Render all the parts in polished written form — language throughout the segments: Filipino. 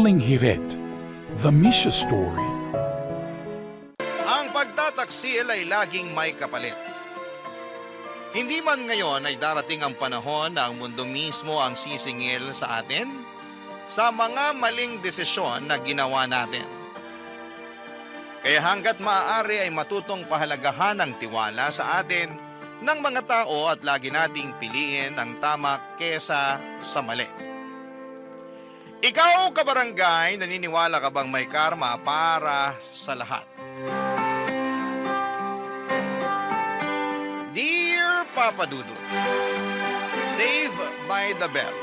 Huling Hirit, The Misha Story. Ang pagtataksil ay laging may kapalit. Hindi man ngayon ay darating ang panahon na ang mundo mismo ang sisingil sa atin sa mga maling desisyon na ginawa natin. Kaya hanggat maaari ay matutong pahalagahan ang tiwala sa atin ng mga tao at lagi nating piliin ang tama kesa sa mali. Ikaw, kabarangay, naniniwala ka bang may karma para sa lahat? Dear Papa Dudut, Save by the Bell.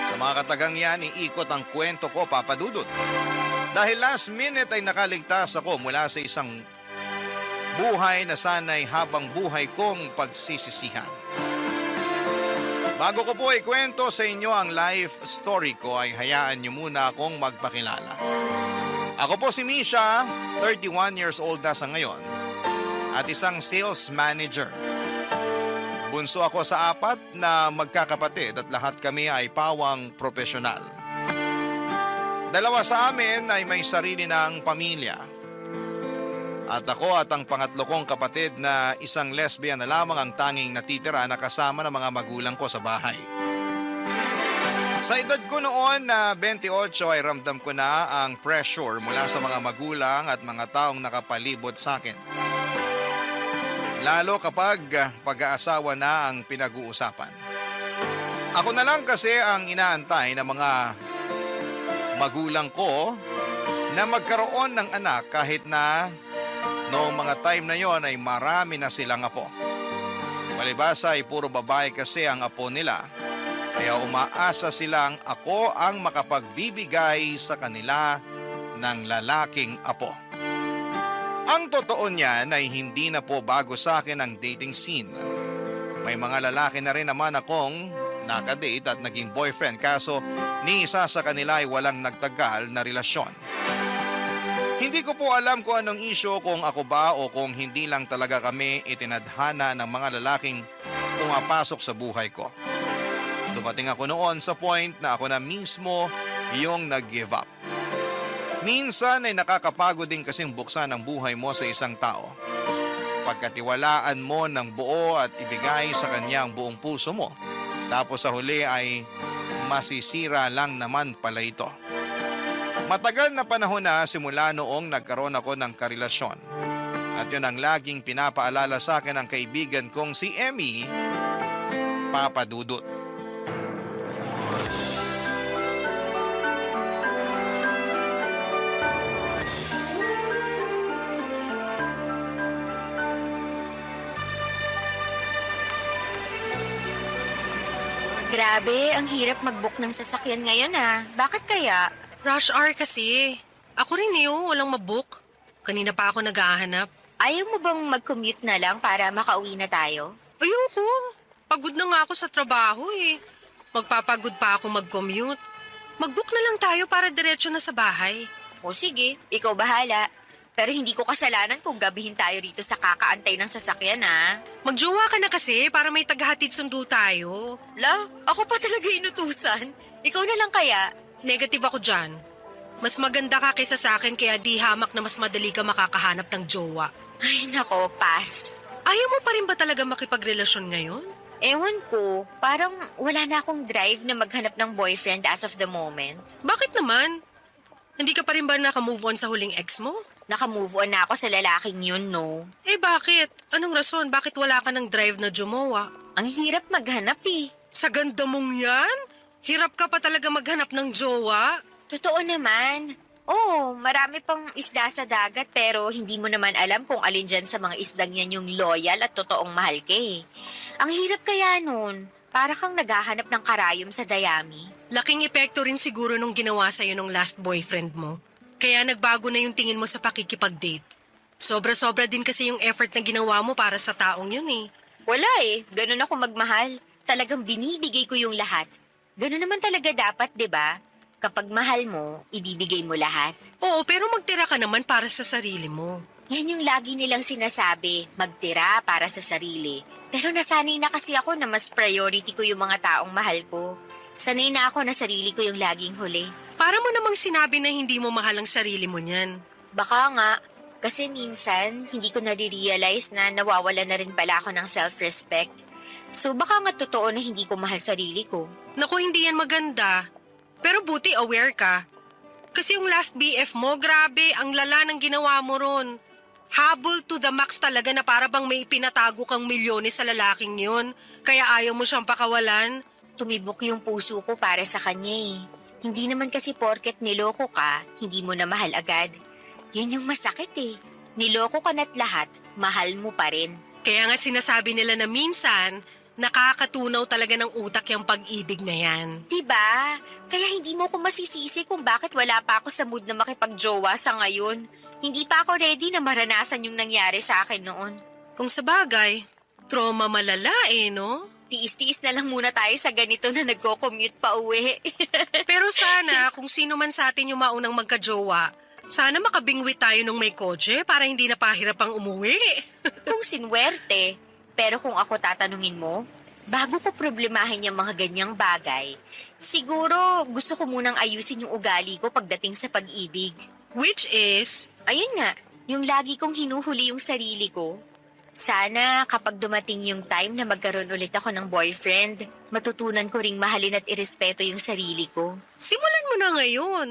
Sa mga katagang yan, iikot ang kwento ko, Papa Dudut. Dahil last minute ay nakaligtas ako mula sa isang buhay na sana'y habang buhay kong pagsisisihan. Bago ko po ikwento sa inyo ang life story ko ay hayaan niyo muna akong magpakilala. Ako po si Misha, 31 years old na sa ngayon at isang sales manager. Bunso ako sa 4 na magkakapatid at lahat kami ay pawang profesional. 2 sa amin ay may sarili ng pamilya. At ako at ang pangatlo kong kapatid na isang lesbian na lamang ang tanging natitira na kasama ng mga magulang ko sa bahay. Sa edad ko noon na 28 ay ramdam ko na ang pressure mula sa mga magulang at mga taong nakapalibot sa akin. Lalo kapag pag-aasawa na ang pinag-uusapan. Ako na lang kasi ang inaantay ng mga magulang ko na magkaroon ng anak kahit na noong mga time na yon ay marami na silang apo. Palibasa ay puro babae kasi ang apo nila. Kaya umaasa silang ako ang makapagbibigay sa kanila ng lalaking apo. Ang totoo niyan ay hindi na po bago sa akin ang dating scene. May mga lalaki na rin naman akong nakadate at naging boyfriend kaso ni isa sa kanila ay walang nagtagal na relasyon. Hindi ko po alam kung anong isyo kung ako ba o kung hindi lang talaga kami itinadhana ng mga lalaking pumapasok sa buhay ko. Dumating ako noon sa point na ako na mismo yung nag-give up. Minsan ay nakakapagod din kasing buksan ang buhay mo sa isang tao. Pagkatiwalaan mo ng buo at ibigay sa kanya ang buong puso mo. Tapos sa huli ay masisira lang naman pala ito. Matagal na panahon na simula noong nagkaroon ako ng karelasyon. At yun ang laging pinapaalala sa akin ng kaibigan kong si Emmy, Papa Dudut. Grabe, ang hirap mag-book ng sasakyan ngayon ah. Bakit kaya? Rush hour kasi. Ako rin walang mabook. Kanina pa ako naghahanap. Ayaw mo bang mag-commute na lang para makauwi na tayo? Ayoko. Pagod na nga ako sa trabaho eh. Magpapagod pa ako mag-commute. Mag-book na lang tayo para diretso na sa bahay. O sige, ikaw bahala. Pero hindi ko kasalanan kung gabihin tayo rito sa kakaantay ng sasakyan ah. Magjowa ka na kasi para may tagahatid sundo tayo. La, ako pa talaga inutusan. Ikaw na lang kaya? Negative ako dyan. Mas maganda ka kaysa sa akin kaya di hamak na mas madali ka makakahanap ng jowa. Ay nako, pass. Ayaw mo pa rin ba talaga makipagrelasyon ngayon? Ewan ko, parang wala na akong drive na maghanap ng boyfriend as of the moment. Bakit naman? Hindi ka pa rin ba nakamove on sa huling ex mo? Nakamove on na ako sa lalaking yun, no? Eh bakit? Anong rason? Bakit wala ka ng drive na jumowa? Ang hirap maghanap eh. Sa ganda mong yan? Hirap ka pa talaga maghanap ng jowa? Totoo naman. Oo, marami pang isda sa dagat pero hindi mo naman alam kung alin dyan sa mga isdang yan yung loyal at totoong mahal ka eh. Ang hirap kaya nun. Para kang naghahanap ng karayom sa dayami. Laking epekto rin siguro nung ginawa sa'yo nung last boyfriend mo. Kaya nagbago na yung tingin mo sa pakikipag-date. Sobra-sobra din kasi yung effort na ginawa mo para sa taong yun eh. Wala eh. Ganun ako magmahal. Talagang binibigay ko yung lahat. Ganun naman talaga dapat, di ba? Kapag mahal mo, ibibigay mo lahat. Oo, pero magtira ka naman para sa sarili mo. Yan yung lagi nilang sinasabi, magtira para sa sarili. Pero nasanay na kasi ako na mas priority ko yung mga taong mahal ko. Sanay na ako na sarili ko yung laging huli. Para mo namang sinabi na hindi mo mahal ang sarili mo niyan. Baka nga, kasi minsan hindi ko nare-realize na nawawala na rin pala ako ng self-respect. So baka nga totoo na hindi ko mahal sarili ko. Naku, hindi yan maganda. Pero buti aware ka. Kasi yung last BF mo, grabe, ang lala ng ginawa mo ron. Habol to the max talaga na para bang may ipinatago kang milyones sa lalaking yun. Kaya ayaw mo siyang pakawalan. Tumibok yung puso ko para sa kanya eh. Hindi naman kasi porket niloko ka, hindi mo na mahal agad. Yan yung masakit eh. Niloko ka na't lahat, mahal mo pa rin. Kaya nga sinasabi nila na minsan, nakakatunaw talaga ng utak yung pag-ibig na yan. Diba? Kaya hindi mo ko masisisi kung bakit wala pa ako sa mood na makipagjowa sa ngayon. Hindi pa ako ready na maranasan yung nangyari sa akin noon. Kung sa bagay, trauma malala no? Tiis-tiis na lang muna tayo sa ganito na nagko-commute pa uwi. Pero sana, kung sino man sa atin yung maunang magkajowa, sana makabingwi tayo nung may kotse para hindi na pahirap ang umuwi. Kung sinwerte. Pero kung ako tatanungin mo, bago ko problemahin yung mga ganyang bagay, siguro gusto ko munang ayusin yung ugali ko pagdating sa pag-ibig. Which is, Ayun nga, yung lagi kong hinuhuli yung sarili ko. Sana kapag dumating yung time na magkaroon ulit ako ng boyfriend, matutunan ko ring mahalin at irespeto yung sarili ko. simulan mo na ngayon.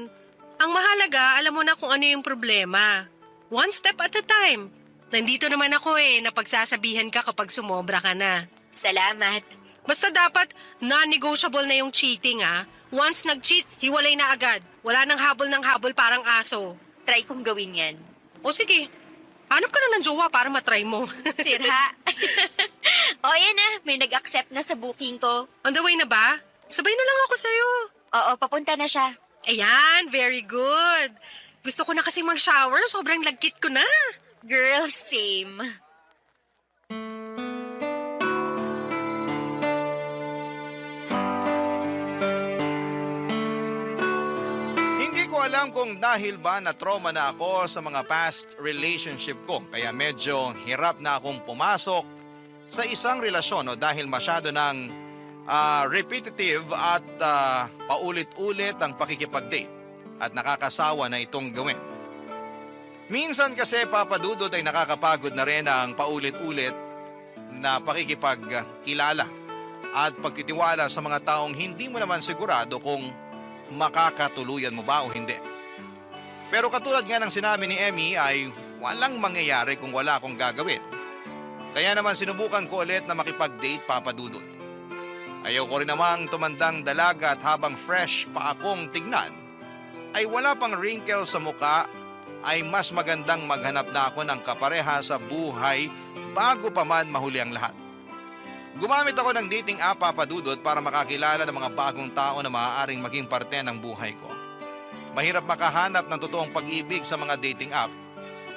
Ang mahalaga, alam mo na kung ano yung problema. One step at a time. Nandito naman ako napagsasabihan ka kapag sumobra ka na. Salamat. Basta dapat non-negotiable na yung cheating Once nag-cheat, hiwalay na agad. Wala nang habol ng habol parang aso. Try kong gawin yan. O sige, hanap ka na ng jowa para matry mo. Sirha. O yan na, may nag-accept na sa booking ko. On the way na ba? Sabay na lang ako sa'yo. Oo, papunta na siya. Ayan, very good. Gusto ko na kasi mag-shower, sobrang lagkit ko na. Girl, same. Hindi ko alam kung dahil ba na trauma na ako sa mga past relationship ko kaya medyo hirap na akong pumasok sa isang relasyon dahil masyado ng repetitive at paulit-ulit ang pakikipag-date at nakakasawa na itong gawin. Minsan kasi papadudod ay nakakapagod na rin ang paulit-ulit na pakikipagkilala at pagtitiwala sa mga taong hindi mo naman sigurado kung makakatuluyan mo ba o hindi. Pero katulad nga ng sinabi ni Emmy ay walang mangyayari kung wala akong gagawin. Kaya naman sinubukan ko ulit na makipag-date papadudod. Ayaw ko rin namang tumandang dalaga at habang fresh pa akong tignan ay wala pang wrinkle sa muka ay mas magandang maghanap na ako ng kapareha sa buhay bago pa man mahuli ang lahat. Gumamit ako ng dating app papadudod para makakilala ng mga bagong tao na maaaring maging parte ng buhay ko. Mahirap makahanap ng totoong pag-ibig sa mga dating app.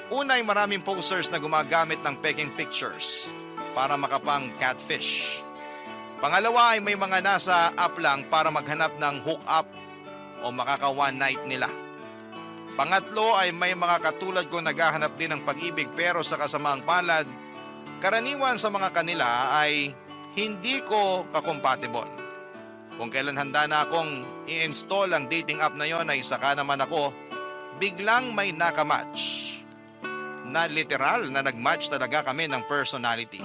Una ay maraming posters na gumagamit ng peking pictures para makapang catfish. Pangalawa ay may mga nasa app lang para maghanap ng hook-up o makaka one night nila. Pangatlo ay may mga katulad ko naghahanap din ng pag-ibig pero sa kasamaang palad, karaniwan sa mga kanila ay hindi ko kakompatible. Kung kailan handa na akong i-install ang dating app na yon ay saka naman ako biglang may nakamatch. Na literal na nagmatch talaga kami ng personality.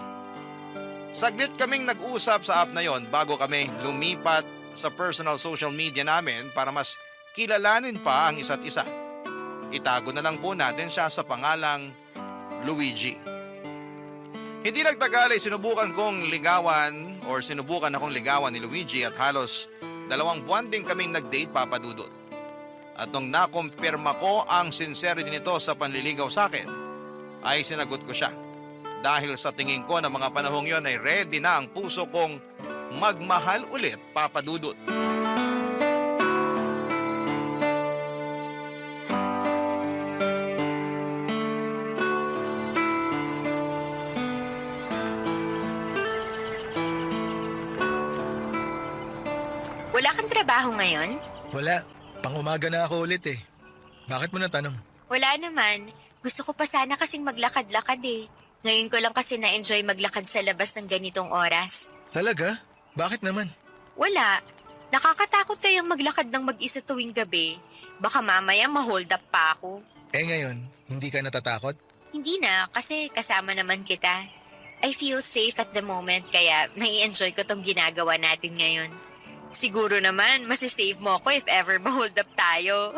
Saglit kaming nag-usap sa app na yon bago kami lumipat sa personal social media namin para mas kilalanin pa ang isa't isa. Itago na lang po natin siya sa pangalang Luigi. Hindi nagtagal ay sinubukan akong ligawan ni Luigi at halos 2 buwan din kaming nag-date papadudot. At nung nakumpirma ko ang sincerity nito sa panliligaw sa akin, ay sinagot ko siya. Dahil sa tingin ko na mga panahong yon ay ready na ang puso kong magmahal ulit papadudot. Wala kang trabaho ngayon? Wala. Pang-umaga na ako ulit eh. Bakit mo natanong? Wala naman. Gusto ko pa sana kasing maglakad-lakad eh. Ngayon ko lang kasi na-enjoy maglakad sa labas ng ganitong oras. Talaga? Bakit naman? Wala. Nakakatakot kayang maglakad ng mag-isa tuwing gabi. Baka mamaya ma-hold up pa ako. Eh ngayon, hindi ka natatakot? Hindi na, kasi kasama naman kita. I feel safe at the moment, kaya nai-enjoy ko tong ginagawa natin ngayon. Siguro naman, masisave mo ako if ever ma-hold up tayo.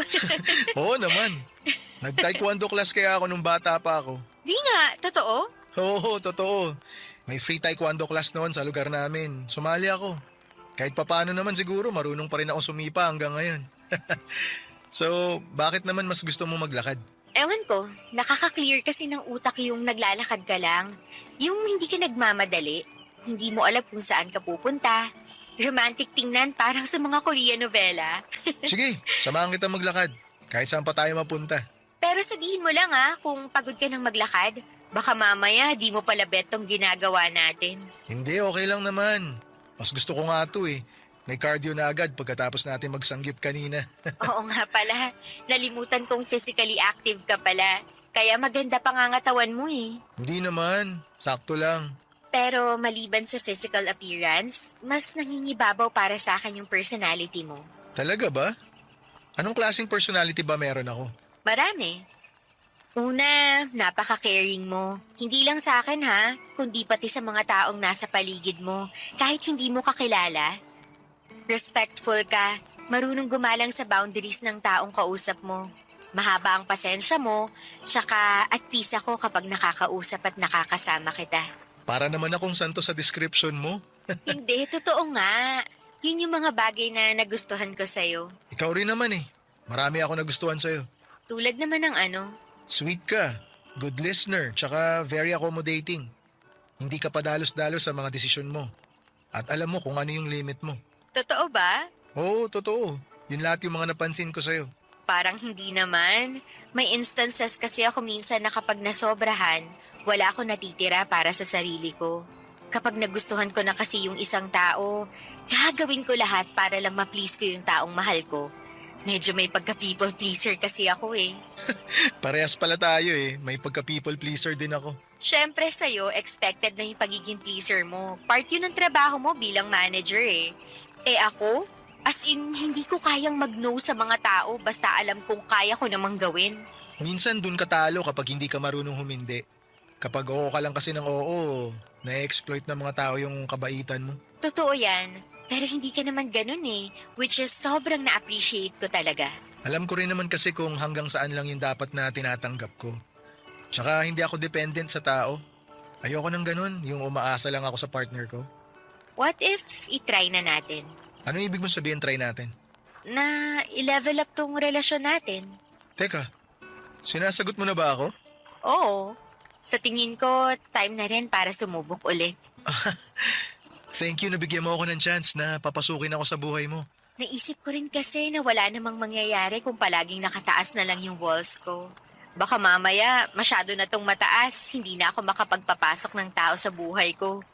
Oo naman. Nag-taekwondo class kaya ako nung bata pa ako. Di nga, totoo? Oo, totoo. May free taekwondo class noon sa lugar namin. Sumali ako. Kahit papaano naman siguro, marunong pa rin ako sumipa hanggang ngayon. So, bakit naman mas gusto mo maglakad? Ewan ko, nakaka-clear kasi ng utak yung naglalakad ka lang. Yung hindi ka nagmamadali, hindi mo alam kung saan ka pupunta. Romantic tingnan parang sa mga Korean novela. Sige, samahan kita maglakad. Kahit saan pa tayo mapunta. Pero sabihin mo lang kung pagod ka ng maglakad. Baka mamaya di mo pala bet tong ginagawa natin. Hindi, okay lang naman. Mas gusto ko nga ito eh. May cardio na agad pagkatapos natin magsanggip kanina. Oo nga pala, nalimutan kong physically active ka pala. Kaya maganda pangangatawan mo eh. Hindi naman, sakto lang. Pero maliban sa physical appearance, mas nangingibabaw para sa akin yung personality mo. Talaga ba? Anong klaseng personality ba meron ako? Marami. Una, napaka-caring mo. Hindi lang sa akin kundi pati sa mga taong nasa paligid mo, kahit hindi mo kakilala. Respectful ka, marunong gumalang sa boundaries ng taong kausap mo. Mahaba ang pasensya mo, tsaka at peace ako kapag nakakausap at nakakasama kita. Para naman akong santo sa description mo. Hindi, totoo nga. Yun yung mga bagay na nagustuhan ko sa'yo. Ikaw rin naman eh. Marami ako nagustuhan sa'yo. Tulad naman ng Sweet ka, good listener, tsaka very accommodating. Hindi ka padalos-dalos sa mga desisyon mo. At alam mo kung ano yung limit mo. Totoo ba? Oo, totoo. Yun lahat yung mga napansin ko sa'yo. Parang hindi naman. May instances kasi ako minsan na kapag nasobrahan, wala ako natitira para sa sarili ko. Kapag nagustuhan ko na kasi yung isang tao, gagawin ko lahat para lang ma-please ko yung taong mahal ko. Medyo may pagka-people pleaser kasi ako eh. Parehas pala tayo eh. May pagka-people pleaser din ako. Siyempre sa'yo, expected na yung pagiging pleaser mo. Part yun ng trabaho mo bilang manager eh. Eh ako? As in, hindi ko kayang mag-no sa mga tao basta alam kong kaya ko namang gawin. Minsan dun ka talo kapag hindi ka marunong humindi. Kapag oo ka lang kasi ng oo, na-exploit ng mga tao yung kabaitan mo. Totoo yan. Pero hindi ka naman ganun eh. Which is sobrang na-appreciate ko talaga. Alam ko rin naman kasi kung hanggang saan lang yung dapat na tinatanggap ko. Tsaka hindi ako dependent sa tao. Ayoko ng ganun, yung umaasa lang ako sa partner ko. What if itry na natin? Ano ibig mo sabihin try natin? Na i-level up tong relasyon natin. Teka, sinasagot mo na ba ako? Oo. Sa tingin ko, time na rin para sumubok ulit. Thank you na bigyan mo ako ng chance na papasukin ako sa buhay mo. Naisip ko rin kasi na wala namang mangyayari kung palaging nakataas na lang yung walls ko. Baka mamaya, masyado na tong mataas, hindi na ako makapagpapasok ng tao sa buhay ko.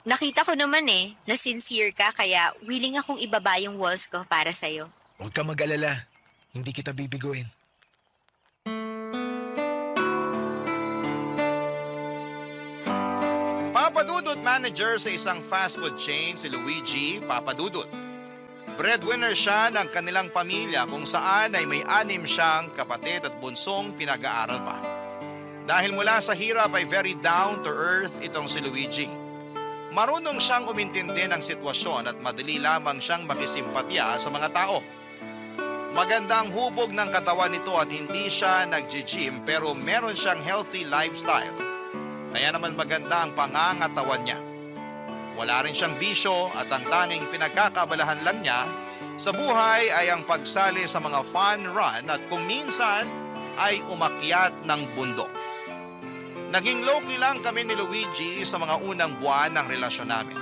Nakita ko naman na sincere ka kaya willing akong ibaba yung walls ko para sa'yo. Huwag ka mag-alala, hindi kita bibiguin. Papadudot manager sa isang fast food chain si Luigi Papadudot. Breadwinner siya ng kanilang pamilya kung saan ay may 6 siyang kapatid at bunsong pinag-aaral pa. Dahil mula sa hirap ay very down to earth itong si Luigi. Marunong siyang umintindi ng sitwasyon at madali lamang siyang makisimpatya sa mga tao. Maganda ang hubog ng katawan nito at hindi siya nag-gym pero meron siyang healthy lifestyle. Kaya naman maganda ang pangangatawan niya. Wala rin siyang bisyo at ang tanging pinagkakabalahan lang niya sa buhay ay ang pagsali sa mga fun run at kung minsan ay umakyat ng bundok. Naging low-key lang kami ni Luigi sa mga unang buwan ng relasyon namin.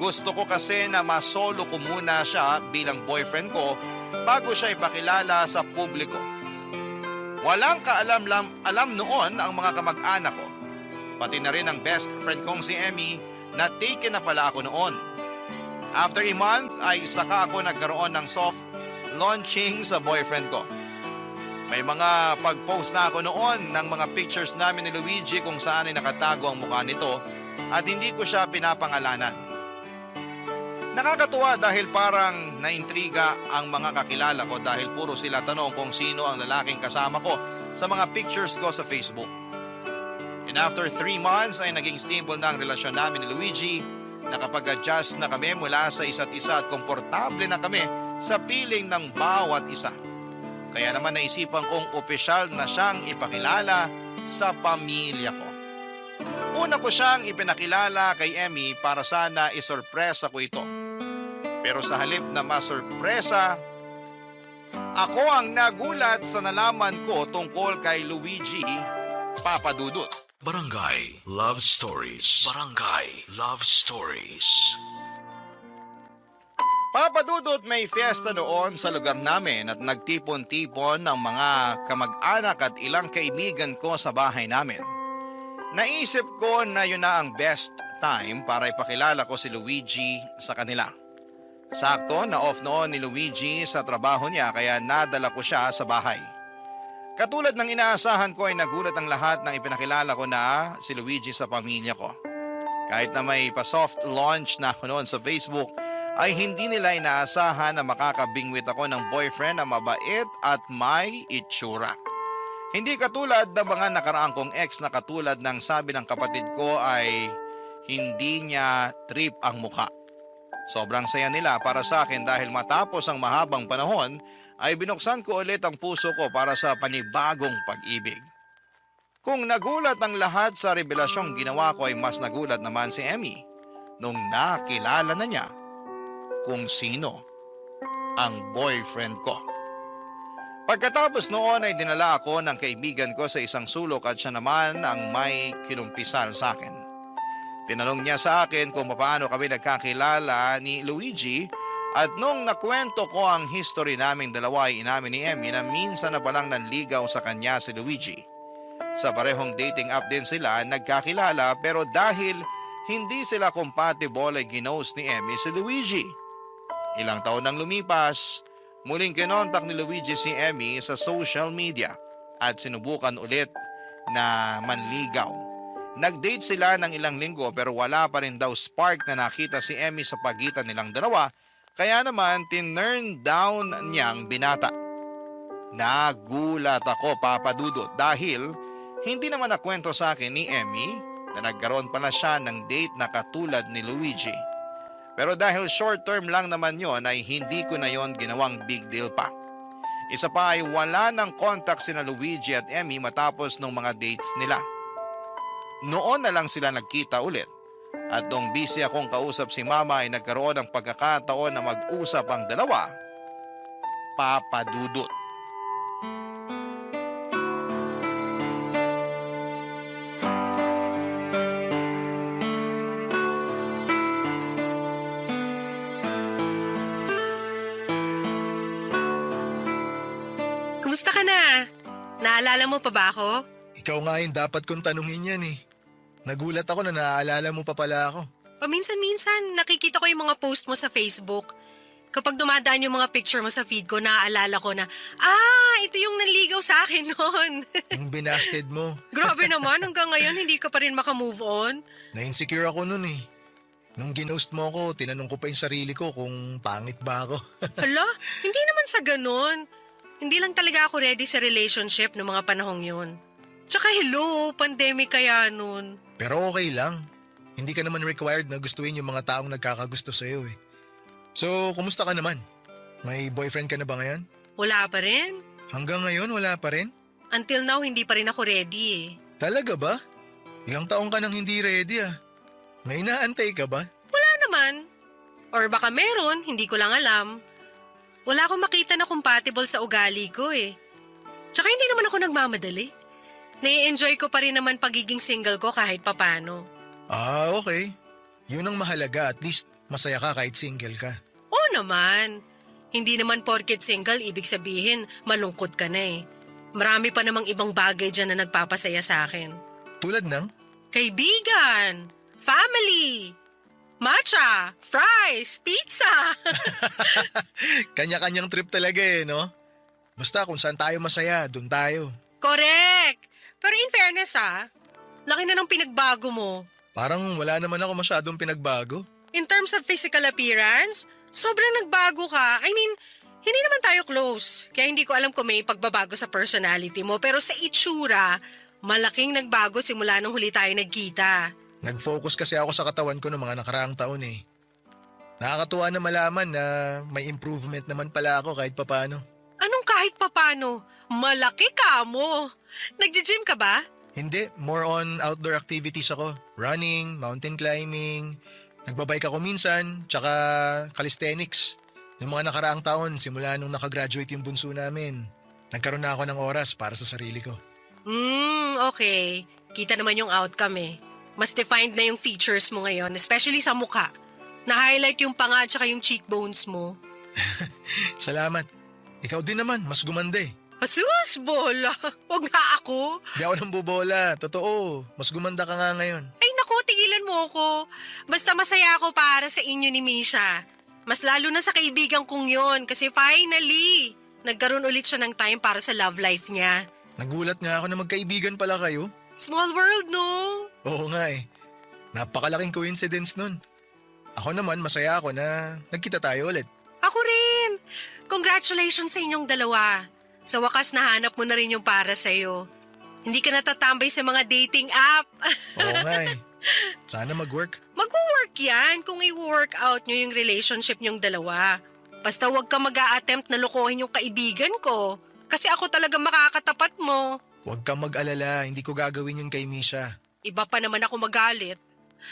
Gusto ko kasi na masolo ko muna siya bilang boyfriend ko bago siya ipakilala sa publiko. Walang kaalam-alam noon ang mga kamag-anak ko. Pati na rin ang best friend kong si Emmy na taken na pala ako noon. After a month ay saka ako nagkaroon ng soft launching sa boyfriend ko. May mga pag-post na ako noon ng mga pictures namin ni Luigi kung saan ay nakatago ang mukha nito at hindi ko siya pinapangalanan. Nakakatuwa dahil parang naintriga ang mga kakilala ko dahil puro sila tanong kung sino ang lalaking kasama ko sa mga pictures ko sa Facebook. And after 3 months ay naging stable na ang relasyon namin ni Luigi. Nakapag-adjust na kami mula sa isa't isa at komportable na kami sa piling ng bawat isa. Kaya naman naisipan kong opisyal na siyang ipakilala sa pamilya ko. Una ko siyang ipinakilala kay Emmy para sana isorpresa ko ito. Pero sa halip na masorpresa, ako ang nagulat sa nalaman ko tungkol kay Luigi Papadudut. Barangay Love Stories. Barangay Love Stories. Papadudut, may fiesta noon sa lugar namin at nagtipon-tipon ng mga kamag-anak at ilang kaibigan ko sa bahay namin. Naisip ko na yun na ang best time para ipakilala ko si Luigi sa kanila. Sakto na off noon ni Luigi sa trabaho niya kaya nadala ko siya sa bahay. Katulad ng inaasahan ko ay nagulat ang lahat nang ipinakilala ko na si Luigi sa pamilya ko. Kahit na may pa-soft launch na ako noon sa Facebook, ay hindi nila inaasahan na makakabingwit ako ng boyfriend na mabait at may itsura. Hindi katulad ng mga nakaraang kong ex na katulad ng sabi ng kapatid ko ay hindi niya trip ang mukha. Sobrang saya nila para sa akin dahil matapos ang mahabang panahon ay binuksan ko ulit ang puso ko para sa panibagong pag-ibig. Kung nagulat ang lahat sa revelasyong ginawa ko ay mas nagulat naman si Emmy nung nakilala na niya kung sino ang boyfriend ko. Pagkatapos noon ay dinala ako ng kaibigan ko sa isang sulok at siya naman ang may kinumpisal sa akin. Tinanong niya sa akin kung paano kami nagkakilala ni Luigi at nung nakwento ko ang history naming dalawa ay inamin ni Emmy na minsan na palang nanligaw sa kanya si Luigi. Sa parehong dating app din sila nagkakilala pero dahil hindi sila compatible ay ginost ni Emmy si Luigi. Ilang taon nang lumipas, muling kinontak ni Luigi si Emmy sa social media at sinubukan ulit na manligaw. Nag-date sila ng ilang linggo pero wala pa rin daw spark na nakita si Emmy sa pagitan nilang dalawa kaya naman tinurn down niyang binata. Nagulat ako, Papadudut, dahil hindi naman nakwento sa akin ni Emmy na nagkaroon pala siya ng date na katulad ni Luigi. Pero dahil short term lang naman yon ay hindi ko na yon ginawang big deal pa. Isa pa ay wala ng contact sina Luigi at Emmy matapos ng mga dates nila. Noon na lang sila nagkita ulit at nung busy akong kausap si Mama ay nagkaroon ng pagkakataon na mag-usap ang dalawa, Papadudut. Kumusta ka na? Naalala mo pa ba ako? Ikaw nga yung dapat kong tanungin yan eh. Nagulat ako na naaalala mo pa pala ako. Paminsan-minsan, nakikita ko yung mga post mo sa Facebook. Kapag dumadaan yung mga picture mo sa feed ko, naaalala ko na, ito yung nanligaw sa akin noon. Yung binasted mo. Grabe naman, hanggang ngayon hindi ka pa rin makamove on. Na-insecure ako nun eh. Nung ginost mo ako, tinanong ko pa yung sarili ko kung pangit ba ako. Hala, hindi naman sa ganun. Hindi lang talaga ako ready sa relationship ng mga panahong yun. Tsaka hello, pandemic kaya nun. Pero okay lang. Hindi ka naman required na gustuin yung mga taong nagkakagusto sa'yo eh. So, kumusta ka naman? May boyfriend ka na ba ngayon? Wala pa rin. Hanggang ngayon, wala pa rin? Until now, hindi pa rin ako ready eh. Talaga ba? Ilang taong ka nang hindi ready ah. May inaantay ka ba? Wala naman. Or baka meron, hindi ko lang alam. Wala akong makita na compatible sa ugali ko eh. Tsaka hindi naman ako nagmamadali. Nai-enjoy ko pa rin naman pagiging single ko kahit papano. Ah, okay. Yun ang mahalaga. At least masaya ka kahit single ka. Oo naman. Hindi naman porket single, ibig sabihin malungkot ka na eh. Marami pa namang ibang bagay dyan na nagpapasaya sa akin. Tulad ng? Kaibigan, family, matcha, fries, pizza. Kanya-kanyang trip talaga eh, no? Basta kung saan tayo masaya, dun tayo. Correct. Pero in fairness laki na ng pinagbago mo. Parang wala naman ako masyadong pinagbago. In terms of physical appearance, sobrang nagbago ka. I mean, hindi naman tayo close. Kaya hindi ko alam kung may pagbabago sa personality mo. Pero sa itsura, malaking nagbago simula nung huli tayo nagkita. Nag-focus kasi ako sa katawan ko noong mga nakaraang taon eh. Nakakatuwa na malaman na may improvement naman pala ako kahit papano. Anong kahit papano? Malaki ka mo. Nagji-gym ka ba? Hindi, more on outdoor activities ako. Running, mountain climbing, nagbabike ako minsan, tsaka calisthenics. Noong mga nakaraang taon, simula nung nakagraduate yung bunso namin, nagkaroon na ako ng oras para sa sarili ko. Okay. Kita naman yung outcome eh. Mas defined na yung features mo ngayon, especially sa mukha. Na-highlight yung panga at saka yung cheekbones mo. Salamat. Ikaw din naman, mas gumanda eh. Asus, bola. Huwag nga ako. Di ako nang bubola, totoo. Mas gumanda ka nga ngayon. Ay naku, tigilan mo ako. Basta masaya ako para sa inyo ni Misha. Mas lalo na sa kaibigan kong yon kasi finally, nagkaroon ulit siya ng time para sa love life niya. Nagulat nga ako na magkaibigan pala kayo. Small world, no? Oo nga eh. Napakalaking coincidence nun. Ako naman, masaya ako na nagkita tayo ulit. Ako rin. Congratulations sa inyong dalawa. Sa wakas nahanap mo na rin yung para sa'yo. Hindi ka natatambay sa mga dating app. Oo nga eh. Sana mag-work. Mag-work yan kung i-work out nyo yung relationship nyong dalawa. Basta huwag ka mag-a-attempt na lokohin yung kaibigan ko. Kasi ako talaga makakatapat mo. Huwag kang mag-alala, hindi ko gagawin yun kay Misha. Iba pa naman ako magalit.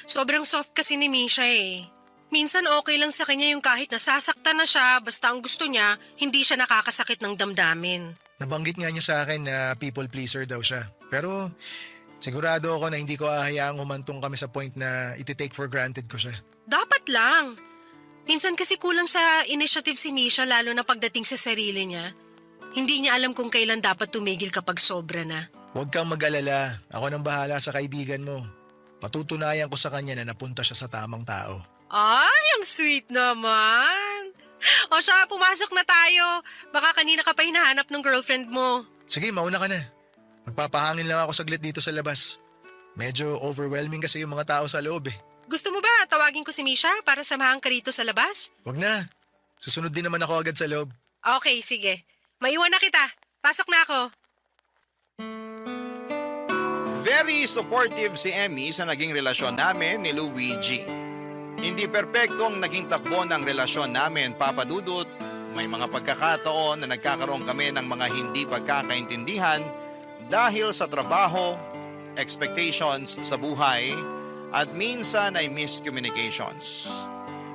Sobrang soft kasi ni Misha eh. Minsan okay lang sa kanya yung kahit nasasaktan na siya, basta ang gusto niya, hindi siya nakakasakit ng damdamin. Nabanggit nga niya sa akin na people pleaser daw siya. Pero sigurado ako na hindi ko hahayaang humantong kami sa point na iti-take for granted ko siya. Dapat lang. Minsan kasi kulang sa initiative si Misha lalo na pagdating sa sarili niya. Hindi niya alam kung kailan dapat tumigil kapag sobra na. Huwag kang mag-alala, ako nang bahala sa kaibigan mo. Patutunayan ko sa kanya na napunta siya sa tamang tao. Ay, ang sweet naman. O siya, pumasok na tayo. Baka kanina ka pa hinahanap ng girlfriend mo. Sige, mauna ka na. Magpapahangin lang ako saglit dito sa labas. Medyo overwhelming kasi yung mga tao sa loob eh. Gusto mo ba tawagin ko si Misha para samahan ka rito sa labas? Huwag na. Susunod din naman ako agad sa loob. Okay, sige. Maiwan na kita. Pasok na ako. Very supportive si Emmy sa naging relasyon namin ni Luigi. Hindi perpekto ang naging takbo ng relasyon namin, Papa Dudut. May mga pagkakataon na nagkakaroon kami ng mga hindi pagkakaintindihan dahil sa trabaho, expectations sa buhay, at minsan ay miscommunications.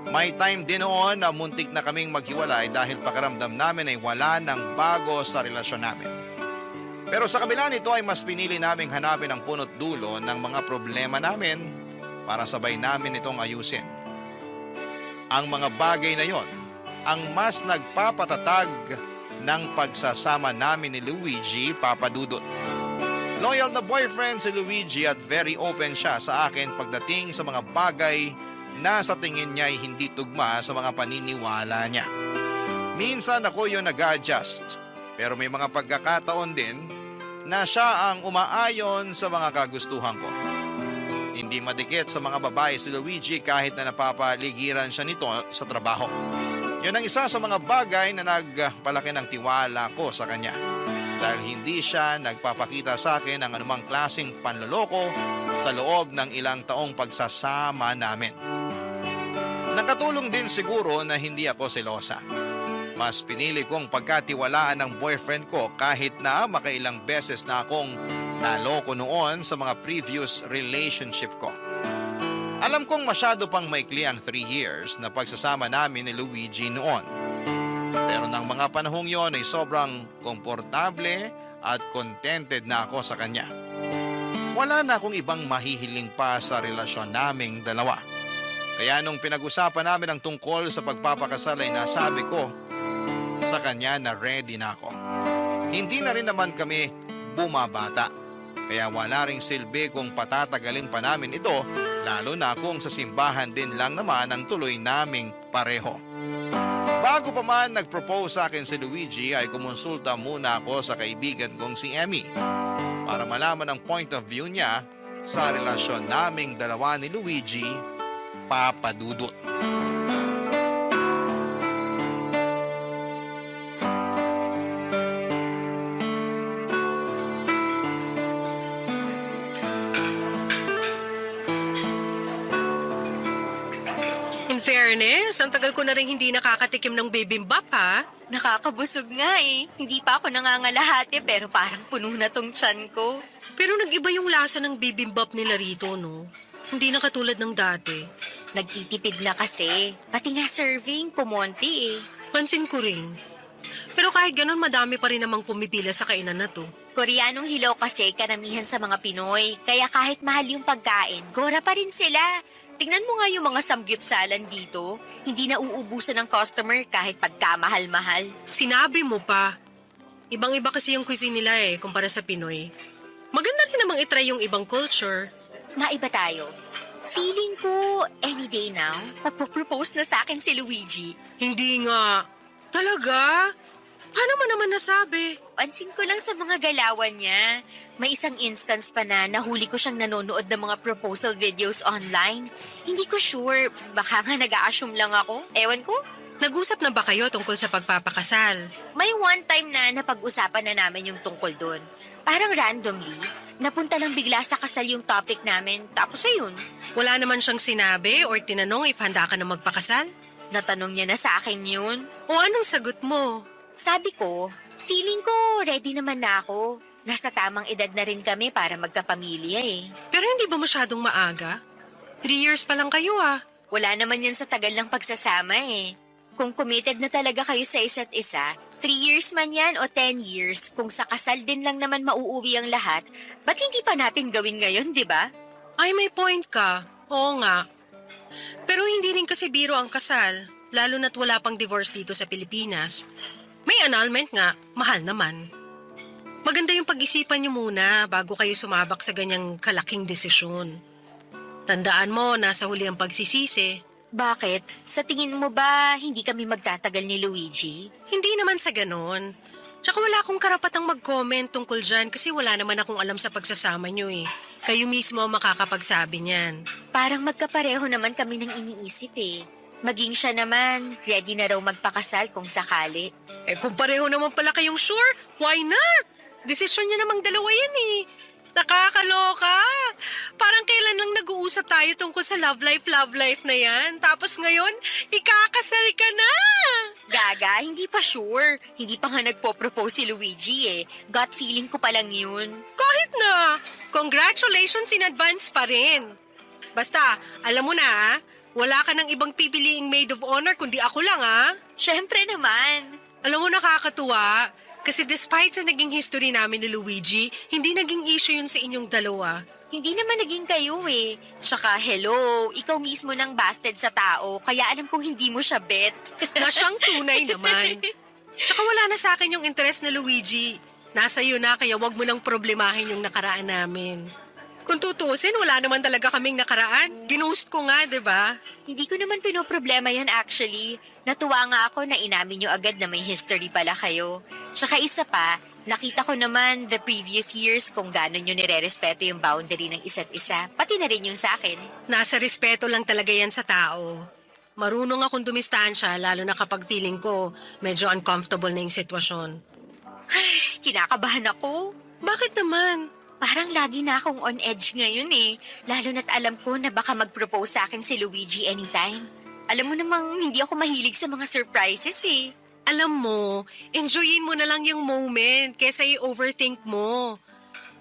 May time din noon na muntik na kaming maghiwalay dahil pakiramdam namin ay wala ng bago sa relasyon namin. Pero sa kabila nito ay mas pinili naming hanapin ang punot dulo ng mga problema namin para sabay namin itong ayusin. Ang mga bagay na yon ang mas nagpapatatag ng pagsasama namin ni Luigi, Papa Dudut. Loyal na boyfriend si Luigi at very open siya sa akin pagdating sa mga bagay na sa tingin niya ay hindi tugma sa mga paniniwala niya. Minsan ako yung nag-adjust, pero may mga pagkakataon din na siya ang umaayon sa mga kagustuhan ko. Hindi madikit sa mga babae si Luigi kahit na napapaligiran siya nito sa trabaho. Yun ang isa sa mga bagay na nagpalaki ng tiwala ko sa kanya. Dahil hindi siya nagpapakita sa akin ng anumang klaseng panloloko sa loob ng ilang taong pagsasama namin. Nakatulong din siguro na hindi ako selosa. Mas pinili kong pagkatiwalaan ng boyfriend ko kahit na makailang beses na akong naloko noon sa mga previous relationship ko. Alam kong masyado pang maikli ang 3 years na pagsasama namin ni Luigi noon. Pero ng mga panahong yon ay sobrang komportable at contented na ako sa kanya. Wala na akong ibang mahihiling pa sa relasyon naming dalawa. Kaya nung pinag-usapan namin ang tungkol sa pagpapakasal ay nasabi ko sa kanya na ready na ako. Hindi na rin naman kami bumabata. Kaya wala ring silbi kung patatagalin pa namin ito, lalo na kung sa simbahan din lang naman ang tuloy naming pareho. Bago pa man nag-propose sa akin si Luigi ay kumonsulta muna ako sa kaibigan kong si Emmy para malaman ang point of view niya sa relasyon naming dalawa ni Luigi Papadudut. In fairness, ang tagal ko na rin hindi nakakatikim ng bibimbap ha. Nakakabusog nga eh. Hindi pa ako nangangalahati pero parang puno na tong tiyan ko. Pero nag-iba yung lasa ng bibimbap nila rito, no? Hindi na katulad ng dati. Nagtitipid na kasi. Pati nga serving, kumonti eh. Pansin ko rin. Pero kahit ganun, madami pa rin namang pumipila sa kainan na to. Koreanong hilaw kasi karamihan sa mga Pinoy. Kaya kahit mahal yung pagkain, gora pa rin sila. Tingnan mo nga yung mga samgyupsalan dito. Hindi na uubusan ng customer kahit pagkamahal-mahal. Sinabi mo pa. Ibang-iba kasi yung cuisine nila kumpara sa Pinoy. Maganda rin namang itry yung ibang culture. Maiba tayo. Feeling ko, any day now, magpo-propose na sa akin si Luigi. Hindi nga. Talaga? Paano mo naman nasabi? Pansin ko lang sa mga galawan niya. May isang instance pa na nahuli ko siyang nanonood ng mga proposal videos online. Hindi ko sure, baka nga nag-a-assume lang ako. Ewan ko. Nag-usap na ba kayo tungkol sa pagpapakasal? May one time na napag-usapan na namin yung tungkol doon. Parang randomly, napunta lang bigla sa kasal yung topic namin. Tapos ayun, Wala naman siyang sinabi or tinanong if handa ka na magpakasal? natanong niya na sa akin yun. O anong sagot mo? Sabi ko, feeling ko ready naman na ako. Nasa tamang edad na rin kami para magkapamilya eh. Pero hindi ba masyadong maaga? 3 years pa lang kayo ah. Wala naman yun sa tagal ng pagsasama eh. Kung committed na talaga kayo sa isa't isa, 3 years man yan o 10 years, kung sa kasal din lang naman mauuwi ang lahat, ba't hindi pa natin gawin ngayon, di ba? Ay, may point ka. Oo nga. Pero hindi rin kasi biro ang kasal, lalo na't wala pang divorce dito sa Pilipinas. May annulment nga, mahal naman. Maganda yung pag-isipan niyo muna bago kayo sumabak sa ganyang kalaking desisyon. Tandaan mo, nasa huli ang pagsisisi. Bakit? Sa tingin mo ba hindi kami magtatagal ni Luigi? Hindi naman sa ganon. Tsaka wala akong karapatang mag-comment tungkol dyan kasi wala naman akong alam sa pagsasama niyo eh. Kayo mismo ang makakapagsabi niyan. Parang magkapareho naman kami ng iniisip eh. Maging siya naman, ready na raw magpakasal kung sakali. Eh kung pareho naman pala kayong sure, why not? Desisyon niya namang dalawa yan eh. Nakakaloka. Parang kailan lang nag-uusap tayo tungkol sa love life na yan. Tapos ngayon, ikakasal ka na. Gaga, hindi pa sure. Hindi pa nga nagpo-propose si Luigi eh. Gut feeling ko pa lang yun. Kahit na, congratulations in advance pa rin. Basta, alam mo na wala ka ng ibang pipiliing maid of honor kundi ako lang Syempre naman. Alam mo nakakatuwa, kasi despite sa naging history namin ni Luigi, hindi naging issue yun sa inyong dalawa. Hindi naman naging kayo eh. Tsaka hello, ikaw mismo nang busted sa tao, kaya alam kong hindi mo siya bet. Na siyang tunay naman. Tsaka wala na sa akin yung interest na Luigi. Nasa iyo na kaya wag mo nang problemahin yung nakaraan namin. Kung tutuusin, wala naman talaga kaming nakaraan. Ginost ko nga, di ba? Hindi ko naman pinoproblema yan actually. Natuwa nga ako na inamin nyo agad na may history pala kayo. Tsaka isa pa, nakita ko naman the previous years kung gano'n nyo nire-respeto yung boundary ng isa't isa. Pati na rin yung sa akin. Nasa respeto lang talaga yan sa tao. Marunong akong dumistansya, lalo na kapag feeling ko medyo uncomfortable na yung sitwasyon. Kinakabahan ako. Bakit naman? Parang lagi na akong on edge ngayon eh. Lalo na't alam ko na baka mag-propose sa akin si Luigi anytime. Alam mo namang hindi ako mahilig sa mga surprises eh. Alam mo, enjoyin mo na lang yung moment kesa i-overthink mo.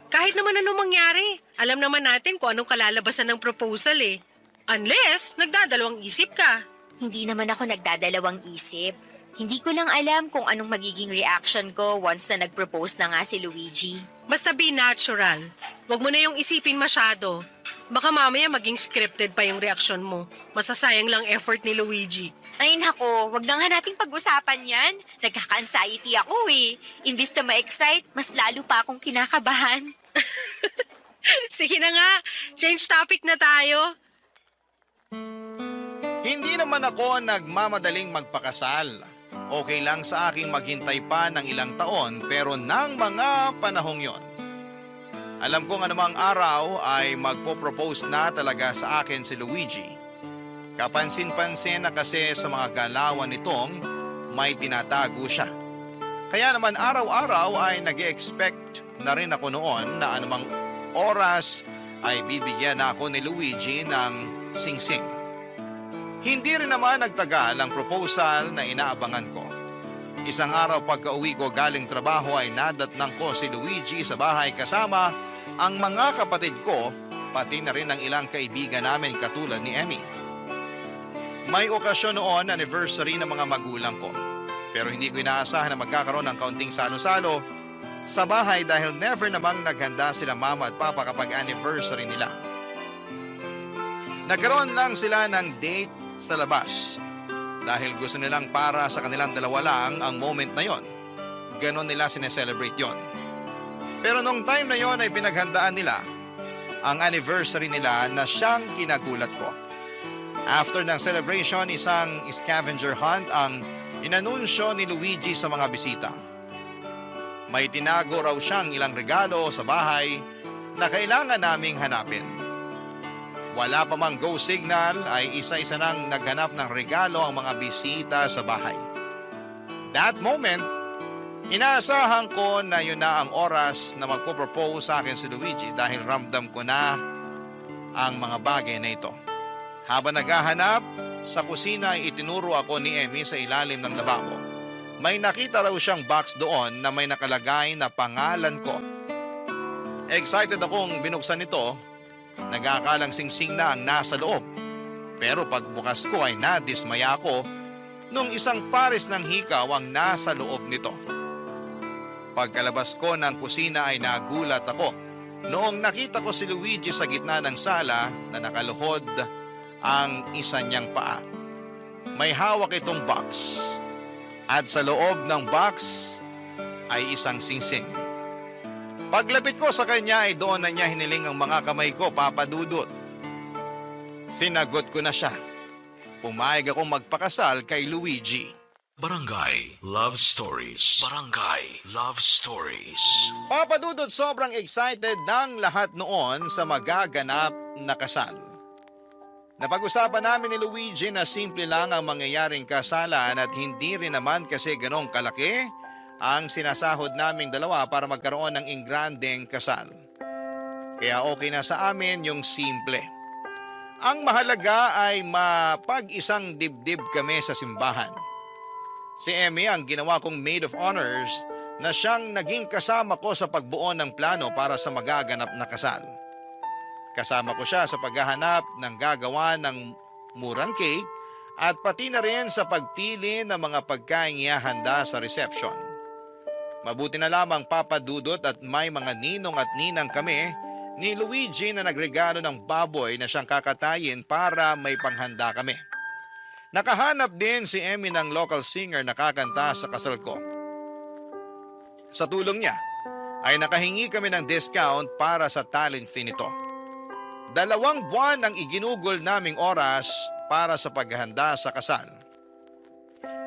Kahit naman anong mangyari, alam naman natin kung anong kalalabasan ng proposal eh. Unless, nagdadalawang isip ka. Hindi naman ako nagdadalawang isip. Hindi ko lang alam kung anong magiging reaction ko once na nag-propose na nga si Luigi. Basta be natural. Huwag mo na yung isipin masyado. Baka mamaya maging scripted pa yung reaksyon mo. Masasayang lang effort ni Luigi. Ay nako, wag na nga nating pag-usapan yan. Nagkaka-anxiety ako eh. Imbis na ma-excite, mas lalo pa akong kinakabahan. Sige na nga, change topic na tayo. Hindi naman ako nagmamadaling magpakasal. Okay lang sa aking maghintay pa ng ilang taon pero ng mga panahong yon. Alam kong anumang araw ay magpo-propose na talaga sa akin si Luigi. Kapansin-pansin na kasi sa mga galawan nitong may tinatago siya. Kaya naman araw-araw ay nag-expect na rin ako noon na anumang oras ay bibigyan na ako ni Luigi ng singsing. Hindi rin naman nagtagal ang proposal na inaabangan ko. Isang araw pagka-uwi ko galing trabaho ay nadatnang ko si Luigi sa bahay kasama ang mga kapatid ko, pati na rin ang ilang kaibigan namin katulad ni Emmy. May okasyon noon, anniversary ng mga magulang ko. Pero hindi ko inaasahan na magkakaroon ng kaunting salo-salo sa bahay dahil never namang naghanda sila mama at papa kapag anniversary nila. Nagkaroon lang sila ng date sa labas dahil gusto nilang para sa kanilang dalawa lang ang moment na yon. Ganon nila sineselebrate yon. Pero nung time na yon ay pinaghandaan nila ang anniversary nila na siyang kinagulat ko. After ng celebration, isang scavenger hunt ang inanunsyo ni Luigi sa mga bisita. May tinago raw siyang ilang regalo sa bahay na kailangan naming hanapin. Wala pa mang go signal ay isa-isa nang naghanap ng regalo ang mga bisita sa bahay. That moment, inaasahan ko na yun na ang oras na magpo-propose sa akin si Luigi dahil ramdam ko na ang mga bagay na ito. Habang naghahanap, sa kusina ay itinuro ako ni Emmy sa ilalim ng lababo. May nakita raw siyang box doon na may nakalagay na pangalan ko. Excited akong binuksan ito, nag-aakalang singsing na ang nasa loob. Pero pagbukas ko ay nadismaya ako nung isang pares ng hikaw ang nasa loob nito. Pagkalabas ko ng kusina ay nagulat ako noong nakita ko si Luigi sa gitna ng sala na nakaluhod ang isa niyang paa. May hawak itong box at sa loob ng box ay isang singsing. Paglapit ko sa kanya ay doon na niya hiniling ang mga kamay ko, Papa Dudut. Sinagot ko na siya. Pumayag akong magpakasal kay Luigi. Barangay Love Stories. Barangay Love Stories. Papa Dudut, sobrang excited ng lahat noon sa magaganap na kasal. Napag-usapan namin ni Luigi na simple lang ang mangyayaring kasalan at hindi rin naman kasi ganong kalaki ang sinasahod naming dalawa para magkaroon ng ingrandeng kasal. Kaya okay na sa amin yung simple. Ang mahalaga ay mapag-isang dibdib kami sa simbahan. Si Emmy ang ginawa kong maid of honors na siyang naging kasama ko sa pagbuo ng plano para sa magaganap na kasal. Kasama ko siya sa paghahanap ng gagawa ng murang cake at pati na rin sa pagpili ng mga pagkain ihahanda sa reception. Mabuti na lamang, Papa Dudut, at may mga ninong at ninang kami ni Luigi na nagregalo ng baboy na siyang kakatayin para may panghanda kami. Nakahanap din si Emmy ng local singer na kakanta sa kasal ko. Sa tulong niya ay nakahingi kami ng discount para sa talent fee nito. 2 buwan ang iginugol naming oras para sa paghahanda sa kasal.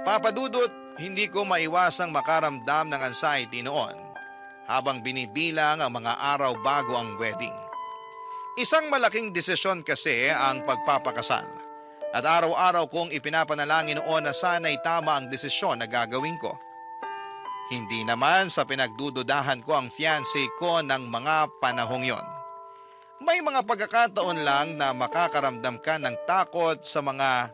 Papa Dudut, hindi ko maiwasang makaramdam ng anxiety noon habang binibilang ang mga araw bago ang wedding. Isang malaking desisyon kasi ang pagpapakasal at araw-araw kong ipinapanalangin noon na sana'y tama ang desisyon na gagawin ko. Hindi naman sa pinagdududahan ko ang fiancé ko ng mga panahong yon. May mga pagkakataon lang na makakaramdam ka ng takot sa mga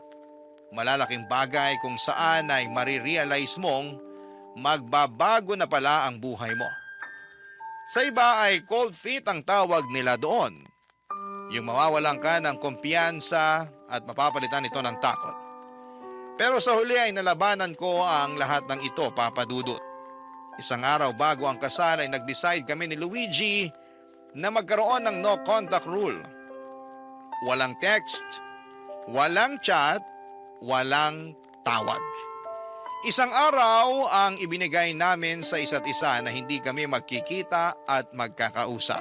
malalaking bagay kung saan ay marirealize mong magbabago na pala ang buhay mo. Sa iba ay cold feet ang tawag nila doon. Yung mawawalan ka ng kumpiyansa at mapapalitan ito ng takot. Pero sa huli ay nalabanan ko ang lahat ng ito, Papa Dudut. Isang araw bago ang kasal ay nag-decide kami ni Luigi na magkaroon ng no contact rule. Walang text, walang chat, walang tawag. Isang araw ang ibinigay namin sa isa't isa na hindi kami magkikita at magkakausap.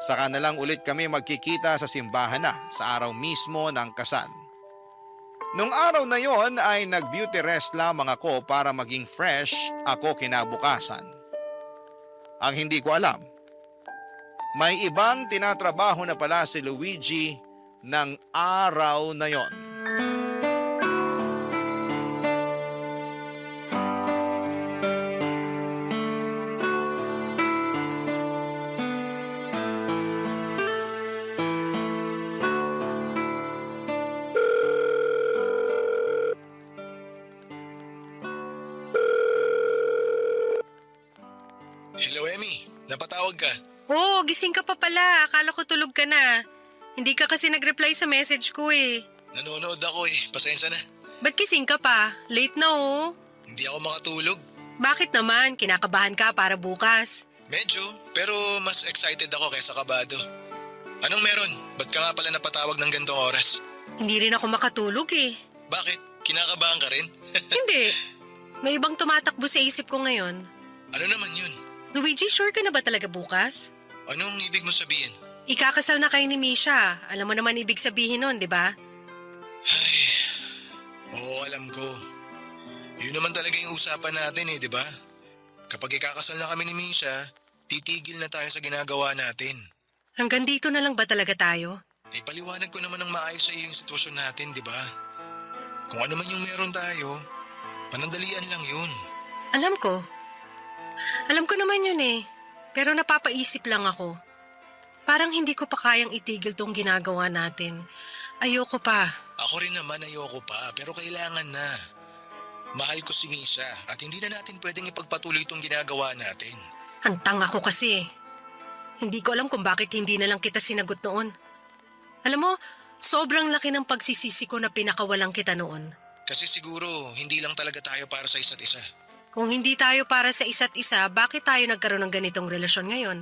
Saka na lang ulit kami magkikita sa simbahan na sa araw mismo ng kasal. Nung araw na yon ay nag-beauty rest lamang ako para maging fresh ako kinabukasan. Ang hindi ko alam, may ibang tinatrabaho na pala si Luigi ng araw na yon. Hello, Emmy. Napatawag ka. Oh, gising ka pa pala. Akala ko tulog ka na. Hindi ka kasi nag-reply sa message ko eh. Nanonood ako eh. Pasensya na. Ba't gising ka pa? Late na oh. Hindi ako makatulog. Bakit naman? Kinakabahan ka para bukas. Medyo, pero mas excited ako kaysa kabado. Anong meron? Ba't ka nga pala napatawag ng gantong oras? Hindi rin ako makatulog eh. Bakit? Kinakabahan ka rin? Hindi. May ibang tumatakbo sa isip ko ngayon. Ano naman yun? Luigi, sure ka na ba talaga bukas? Anong ibig mo sabihin? Ikakasal na kayo ni Misha. Alam mo naman ibig sabihin nun, di ba? Ay, oo, alam ko. Yun naman talaga yung usapan natin eh, di ba? Kapag ikakasal na kami ni Misha, titigil na tayo sa ginagawa natin. Hanggang dito na lang ba talaga tayo? Eh, paliwanag ko naman ng maayos sa iyo yung sitwasyon natin, di ba? Kung ano man yung meron tayo, panandalian lang yun. Alam ko. Alam ko naman yun eh. Pero napapaisip lang ako. Parang hindi ko pa kayang itigil tong ginagawa natin. Ayoko pa. Ako rin naman ayoko pa, pero kailangan na. Mahal ko si Misha at hindi na natin pwedeng ipagpatuloy itong ginagawa natin. Hantang ako kasi. Hindi ko alam kung bakit hindi na lang kita sinagot noon. Alam mo, sobrang laki ng pagsisisi ko na pinakawalang kita noon. Kasi siguro hindi lang talaga tayo para sa isa't isa. Kung hindi tayo para sa isa't isa, bakit tayo nagkaroon ng ganitong relasyon ngayon?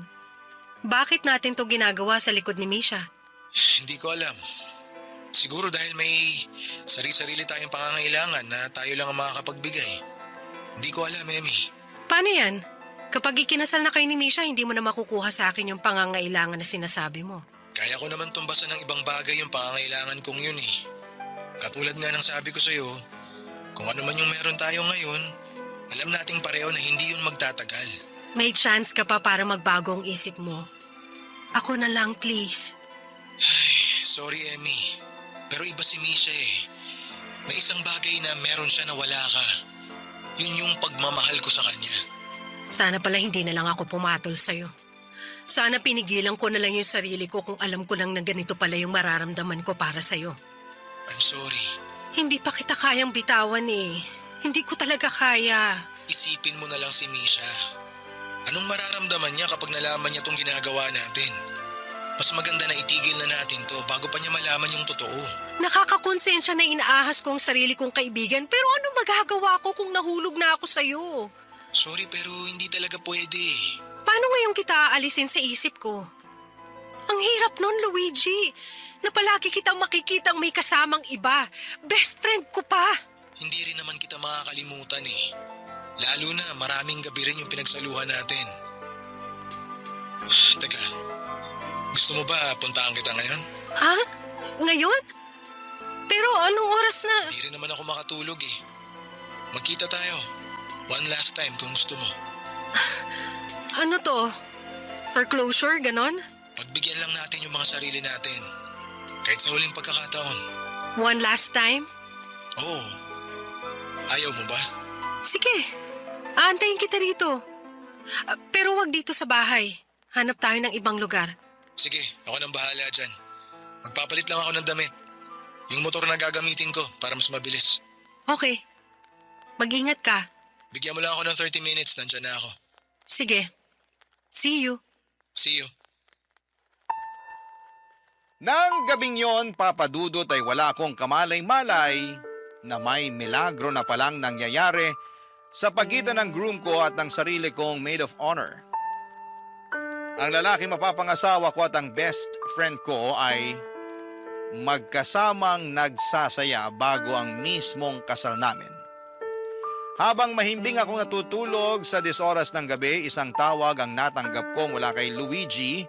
Bakit natin to ginagawa sa likod ni Misha? Hindi ko alam. Siguro dahil may sarili-sarili tayong pangangailangan na tayo lang ang makakapagbigay. Hindi ko alam, Emmy. Paano yan? Kapag ikinasal na kayo ni Misha, hindi mo na makukuha sa akin yung pangangailangan na sinasabi mo. Kaya ko naman tumbasan ng ibang bagay yung pangangailangan kong yun eh. Katulad nga ng sabi ko sa'yo, kung ano man yung meron tayo ngayon, alam nating pareho na hindi yun magtatagal. May chance ka pa para magbago ang isip mo. Ako na lang, please. Sorry, Emmy. Pero iba si Misha eh. May isang bagay na meron siya na wala ka. Yun yung pagmamahal ko sa kanya. Sana pala hindi na lang ako pumatol sa'yo. Sana pinigilan ko na lang yung sarili ko kung alam ko lang na ganito pala yung mararamdaman ko para sa'yo. I'm sorry. Hindi pa kita kayang bitawan eh. Hindi ko talaga kaya. Isipin mo na lang si Misha. Anong mararamdaman niya kapag nalaman niya tong ginagawa natin? Mas maganda na itigil na natin to bago pa niya malaman yung totoo. Nakakakonsensya na inaahas ko ang sarili kong kaibigan, pero ano magagawa ko kung nahulog na ako sa'yo? Sorry pero hindi talaga pwede. Paano ngayon kita aalisin sa isip ko? Ang hirap nun, Luigi. Na palagi kitang makikitang may kasamang iba. Best friend ko pa. Hindi rin naman kita makakalimutan eh. Lalo na maraming gabi rin yung pinagsaluhan natin. Teka, gusto mo ba puntaan kita ngayon? Ha? Ngayon? Pero anong oras na? Hindi rin naman ako makatulog eh. Magkita tayo. One last time kung gusto mo. Ano to? For closure, ganon? Pagbigyan lang natin yung mga sarili natin. Kahit sa huling pagkakataon. One last time? Oo. Ayaw mo ba? Sige. Aantayin kita rito. Pero wag dito sa bahay. Hanap tayo ng ibang lugar. Sige, ako nang bahala dyan. Magpapalit lang ako ng damit. Yung motor na gagamitin ko para mas mabilis. Okay. Mag-ingat ka. Bigyan mo lang ako ng 30 minutes, nandyan na ako. Sige. See you. See you. Nang gabing yon, Papa Dudut, ay wala akong kamalay-malay na may milagro na palang nangyayari sa pagitan ng groom ko at ng sarili kong maid of honor. Ang lalaki mapapangasawa ko at ang best friend ko ay magkasamang nagsasaya bago ang mismong kasal namin. Habang mahimbing akong natutulog sa 10 oras ng gabi, isang tawag ang natanggap ko mula kay Luigi.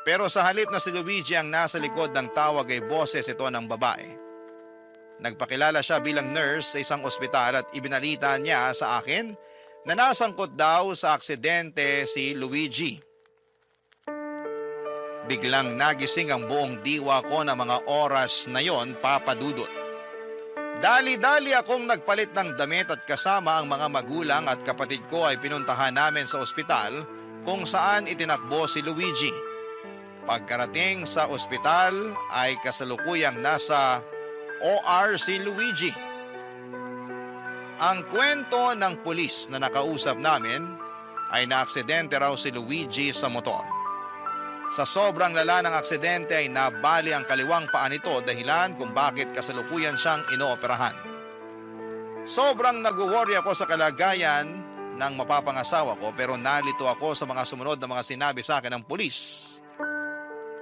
Pero sa halip na si Luigi ang nasa likod ng tawag ay boses ito ng babae. Nagpakilala siya bilang nurse sa isang ospital at ibinalita niya sa akin na nasangkot daw sa aksidente si Luigi. Biglang nagising ang buong diwa ko na mga oras na yon, Papa Dudut. Dali-dali akong nagpalit ng damit at kasama ang mga magulang at kapatid ko ay pinuntahan namin sa ospital kung saan itinakbo si Luigi. Pagkarating sa ospital ay kasalukuyang nasa OR si Luigi. Ang kwento ng pulis na nakausap namin ay naaksidente raw si Luigi sa motor. Sa sobrang lala ng aksidente ay nabali ang kaliwang paa nito dahilan kung bakit kasalukuyan siyang inooperahan. Sobrang nag-worry ako sa kalagayan ng mapapangasawa ko pero nalito ako sa mga sumunod na mga sinabi sa akin ng pulis.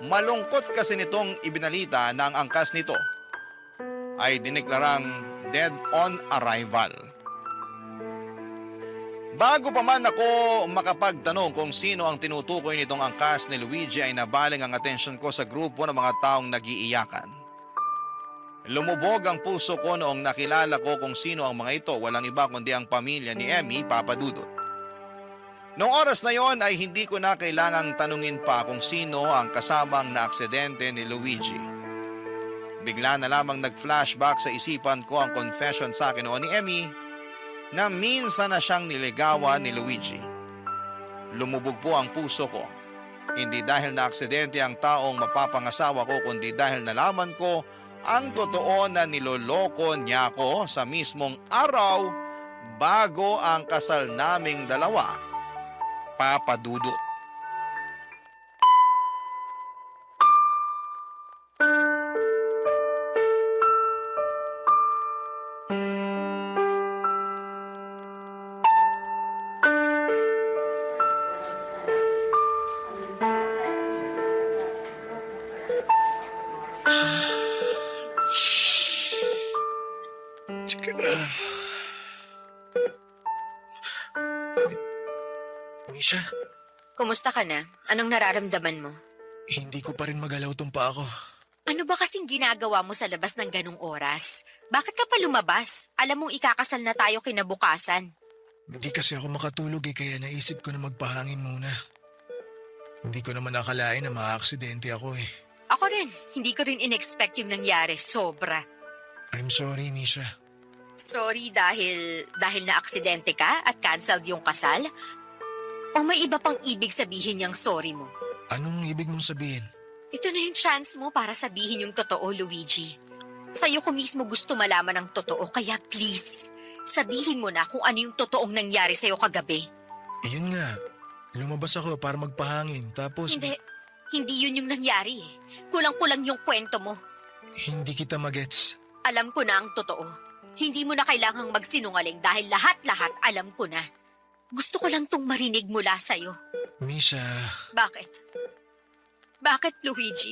Malungkot kasi nitong ibinalita na ang angkas nito ay diniklarang dead on arrival. Bago pa man ako makapagtanong kung sino ang tinutukoy nitong angkas ni Luigi ay nabaling ang atensyon ko sa grupo ng mga taong nag-iiyakan. Lumubog ang puso ko noong nakilala ko kung sino ang mga ito, walang iba kundi ang pamilya ni Emmy, Papa Dudut. Noong oras na yon ay hindi ko na kailangang tanungin pa kung sino ang kasamang na aksidente ni Luigi. Bigla na lamang nag-flashback sa isipan ko ang confession sa akin noon ni Emmy na minsan na siyang niligawan ni Luigi. Lumubog po ang puso ko. Hindi dahil na aksidente ang taong mapapangasawa ko kundi dahil nalaman ko ang totoo na niloloko niya ako sa mismong araw bago ang kasal naming dalawa, Papa Dudut. Misha, Kumusta ka na? Anong nararamdaman mo? hindi ko pa rin magalaw tong pa ako. Ano ba kasing ginagawa mo sa labas ng ganong oras? Bakit ka pa lumabas? Alam mong ikakasal na tayo kinabukasan. Hindi kasi ako makatulog kaya naisip ko na magpahangin muna. Hindi ko naman nakalain na maaaksidente ako Ako rin, hindi ko rin in-expect yung nangyari. Sobra. I'm sorry, Misha. Sorry dahil na-aksidente ka at canceled yung kasal? O may iba pang ibig sabihin yung sorry mo? Anong ibig mong sabihin? Ito na yung chance mo para sabihin yung totoo, Luigi. Sa'yo ko mismo gusto malaman ang totoo, kaya please, sabihin mo na kung ano yung totoong nangyari sa'yo kagabi. Yun nga, lumabas ako para magpahangin tapos... Hindi yun yung nangyari eh. Kulang-kulang yung kwento mo. Hindi kita magets. Alam ko na ang totoo. Hindi mo na kailangang magsinungaling dahil lahat-lahat alam ko na. Gusto ko lang tong marinig mula sa'yo. Misha... Bakit? Bakit, Luigi?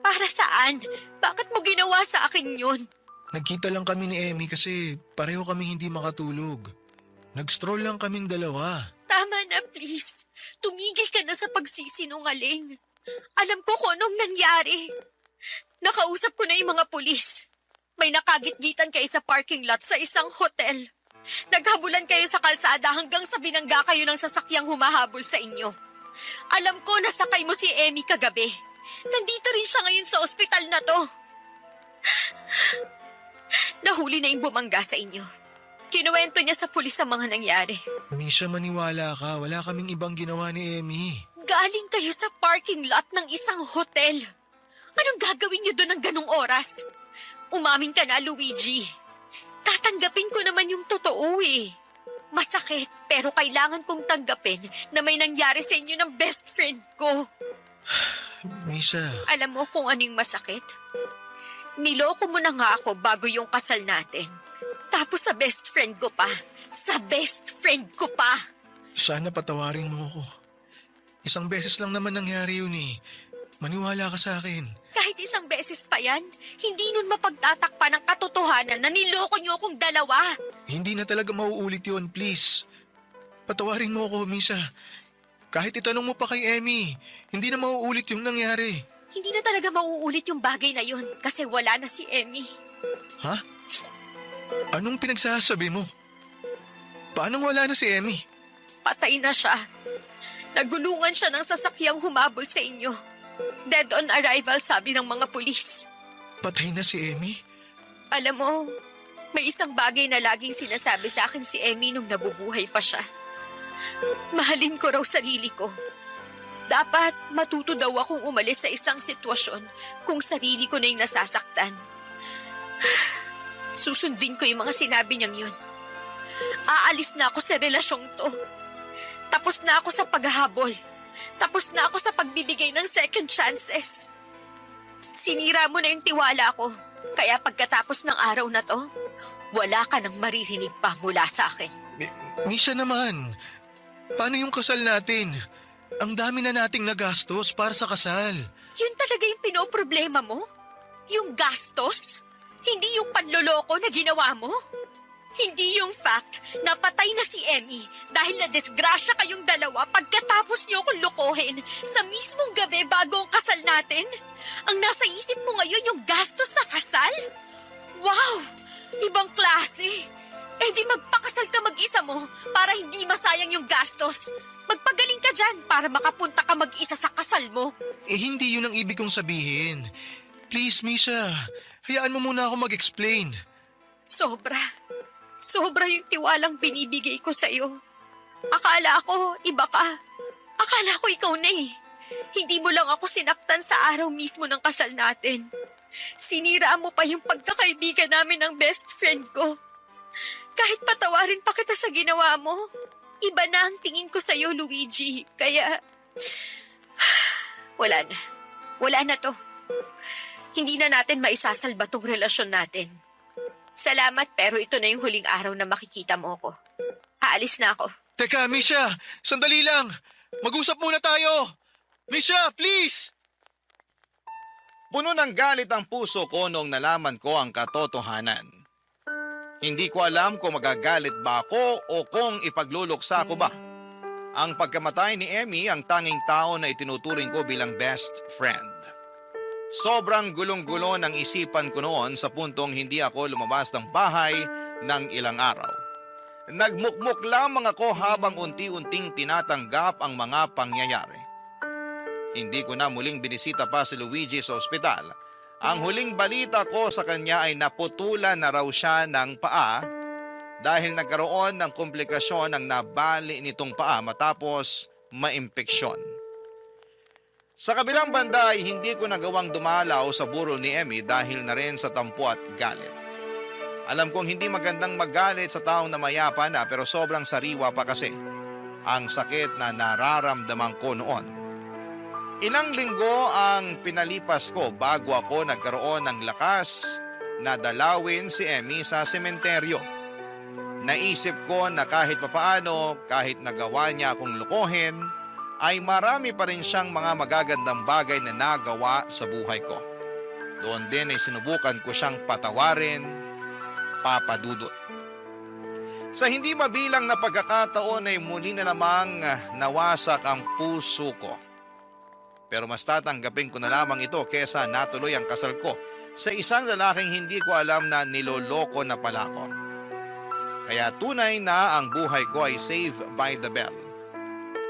Para saan? Bakit mo ginawa sa akin yun? Nagkita lang kami ni Emmy kasi pareho kami hindi makatulog. Nag-stroll lang kaming dalawa. Tama na, please. Tumigil ka na sa pagsisinungaling. Alam ko kung anong nangyari. Nakausap ko na yung mga pulis. May nakagitgitan kayo sa parking lot sa isang hotel. Naghabulan kayo sa kalsada hanggang sa binangga kayo ng sasakyang humahabol sa inyo. Alam ko na sakay mo si Emmy kagabi. Nandito rin siya ngayon sa ospital na to. Nahuli na yung bumangga sa inyo. Kinuwento niya sa pulis ang mga nangyari. Misha, maniwala ka. Wala kaming ibang ginawa ni Emmy. Galing kayo sa parking lot ng isang hotel. Anong gagawin niyo doon ng ganong oras? Umamin ka na, Luigi. Tatanggapin ko naman yung totoo eh. Masakit, pero kailangan kong tanggapin na may nangyari sa inyo ng best friend ko. Misha... Alam mo kung ano yung masakit? Niloko mo na nga ako bago yung kasal natin. Tapos sa best friend ko pa. Sa best friend ko pa. Sana patawarin mo ako. Isang beses lang naman nangyari yun eh. Maniwala ka sa akin. Kahit isang beses pa yan, hindi nun mapagtatakpan ang katotohanan na niloko niyo akong dalawa. Hindi na talaga mauulit yun, please. Patawarin mo ako, Misha. Kahit itanong mo pa kay Emmy, hindi na mauulit yung nangyari. Hindi na talaga mauulit yung bagay na yun kasi wala na si Emmy. Ha? Anong pinagsasabi mo? Paanong wala na si Emmy? Patay na siya. Nagulungan siya ng sasakyang humabol sa inyo. Dead on arrival, sabi ng mga pulis. Patay na si Emmy? Alam mo, May isang bagay na laging sinasabi sa akin si Emmy nung nabubuhay pa siya. Mahalin ko raw sarili ko. Dapat matuto daw akong umalis sa isang sitwasyon kung sarili ko na yung nasasaktan. Susundin ko yung mga sinabi niyang yun. Aalis na ako sa relasyong to. Tapos na ako sa paghahabol. Tapos na ako sa pagbibigay ng second chances. Sinira mo na yung tiwala ko. Kaya pagkatapos ng araw na to, wala ka nang maririnig pa mula sa akin. Misha naman, paano yung kasal natin? Ang dami na nating nagastos para sa kasal. Yun talaga yung pinoproblema mo? Yung gastos? Hindi yung panloloko na ginawa mo? Hindi yung fact na patay na si Emmy dahil na-disgrasya kayong dalawa pagkatapos niyo akong lokohin sa mismong gabi bago ang kasal natin? Ang nasa isip mo ngayon yung gastos sa kasal? Wow! Ibang klase! Eh di magpakasal ka mag-isa mo para hindi masayang yung gastos. Magpagaling ka dyan para makapunta ka mag-isa sa kasal mo. Eh hindi yun ang ibig kong sabihin. Please, Misha, hayaan mo muna ako mag-explain. Sobra. Sobra yung tiwalang binibigay ko sa'yo. Akala ko iba ka. Akala ko ikaw na eh. Hindi mo lang ako sinaktan sa araw mismo ng kasal natin. Sinira mo pa yung pagkakaibigan namin ng best friend ko. Kahit patawarin pa kita sa ginawa mo, iba na ang tingin ko sa'yo, Luigi. Kaya, wala na. Wala na to. Hindi na natin maisasalba tong relasyon natin. Salamat pero ito na yung huling araw na makikita mo ko. Aalis na ako. Teka, Misha, sandali lang. Mag-usap muna tayo. Misha, please! Puno ng galit ang puso ko nung nalaman ko ang katotohanan. Hindi ko alam kung magagalit ba ako o kung ipagluluksa ko ba. Ang pagkamatay ni Emmy ang tanging tao na itinuturing ko bilang best friend. Sobrang gulong-gulo ng isipan ko noon sa puntong hindi ako lumabas ng bahay ng ilang araw. Nagmukmuk lamang ako habang unti-unting tinatanggap ang mga pangyayari. Hindi ko na muling binisita pa si Luigi sa ospital. Ang huling balita ko sa kanya ay naputulan na raw siya ng paa dahil nagkaroon ng komplikasyon ng nabali nitong paa matapos maimpeksyon. Sa kabilang banda ay hindi ko nagawang dumalaw sa burol ni Emmy dahil na rin sa tampo at galit. Alam kong hindi magandang magalit sa taong na mayapa na pero sobrang sariwa pa kasi ang sakit na nararamdaman ko noon. Ilang linggo ang pinalipas ko bago ako nagkaroon ng lakas na dalawin si Emmy sa sementeryo. Naisip ko na kahit papaano, kahit nagawa niya akong lukohin, ay marami pa rin siyang mga magagandang bagay na nagawa sa buhay ko. Doon din ay sinubukan ko siyang patawarin, papadudot. Sa hindi mabilang na pagkakataon ay muli na namang nawasak ang puso ko. Pero mas tatanggapin ko na lamang ito kesa natuloy ang kasal ko sa isang lalaking hindi ko alam na niloloko na pala ko. Kaya tunay na ang buhay ko ay saved by the bell.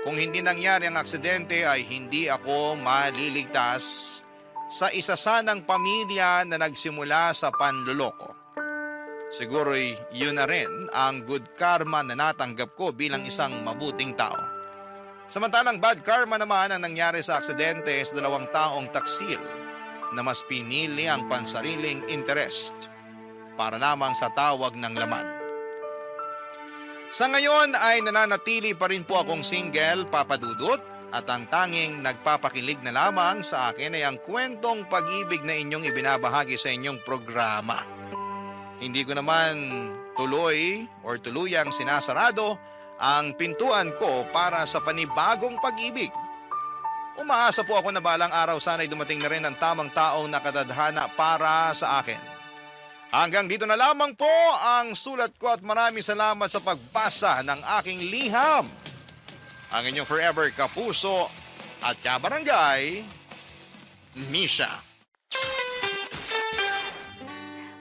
Kung hindi nangyari ang aksidente ay hindi ako maliligtas sa isa sanang pamilya na nagsimula sa panluloko. Siguro'y yun na rin ang good karma na natanggap ko bilang isang mabuting tao. Samantalang bad karma naman ang nangyari sa aksidente sa 2 taong taksil na mas pinili ang pansariling interest para lamang sa tawag ng laman. Sa ngayon ay nananatili pa rin po akong single, papadudot, at ang tanging nagpapakilig na lamang sa akin ay ang kwentong pag-ibig na inyong ibinabahagi sa inyong programa. Hindi ko naman tuluyang sinasarado ang pintuan ko para sa panibagong pag-ibig. Umaasa po ako na balang araw sana'y dumating na rin ang tamang taong nakatadhana para sa akin. Hanggang dito na lamang po ang sulat ko at maraming salamat sa pagbasa ng aking liham. Ang inyong forever kapuso at kabarangay, Misha.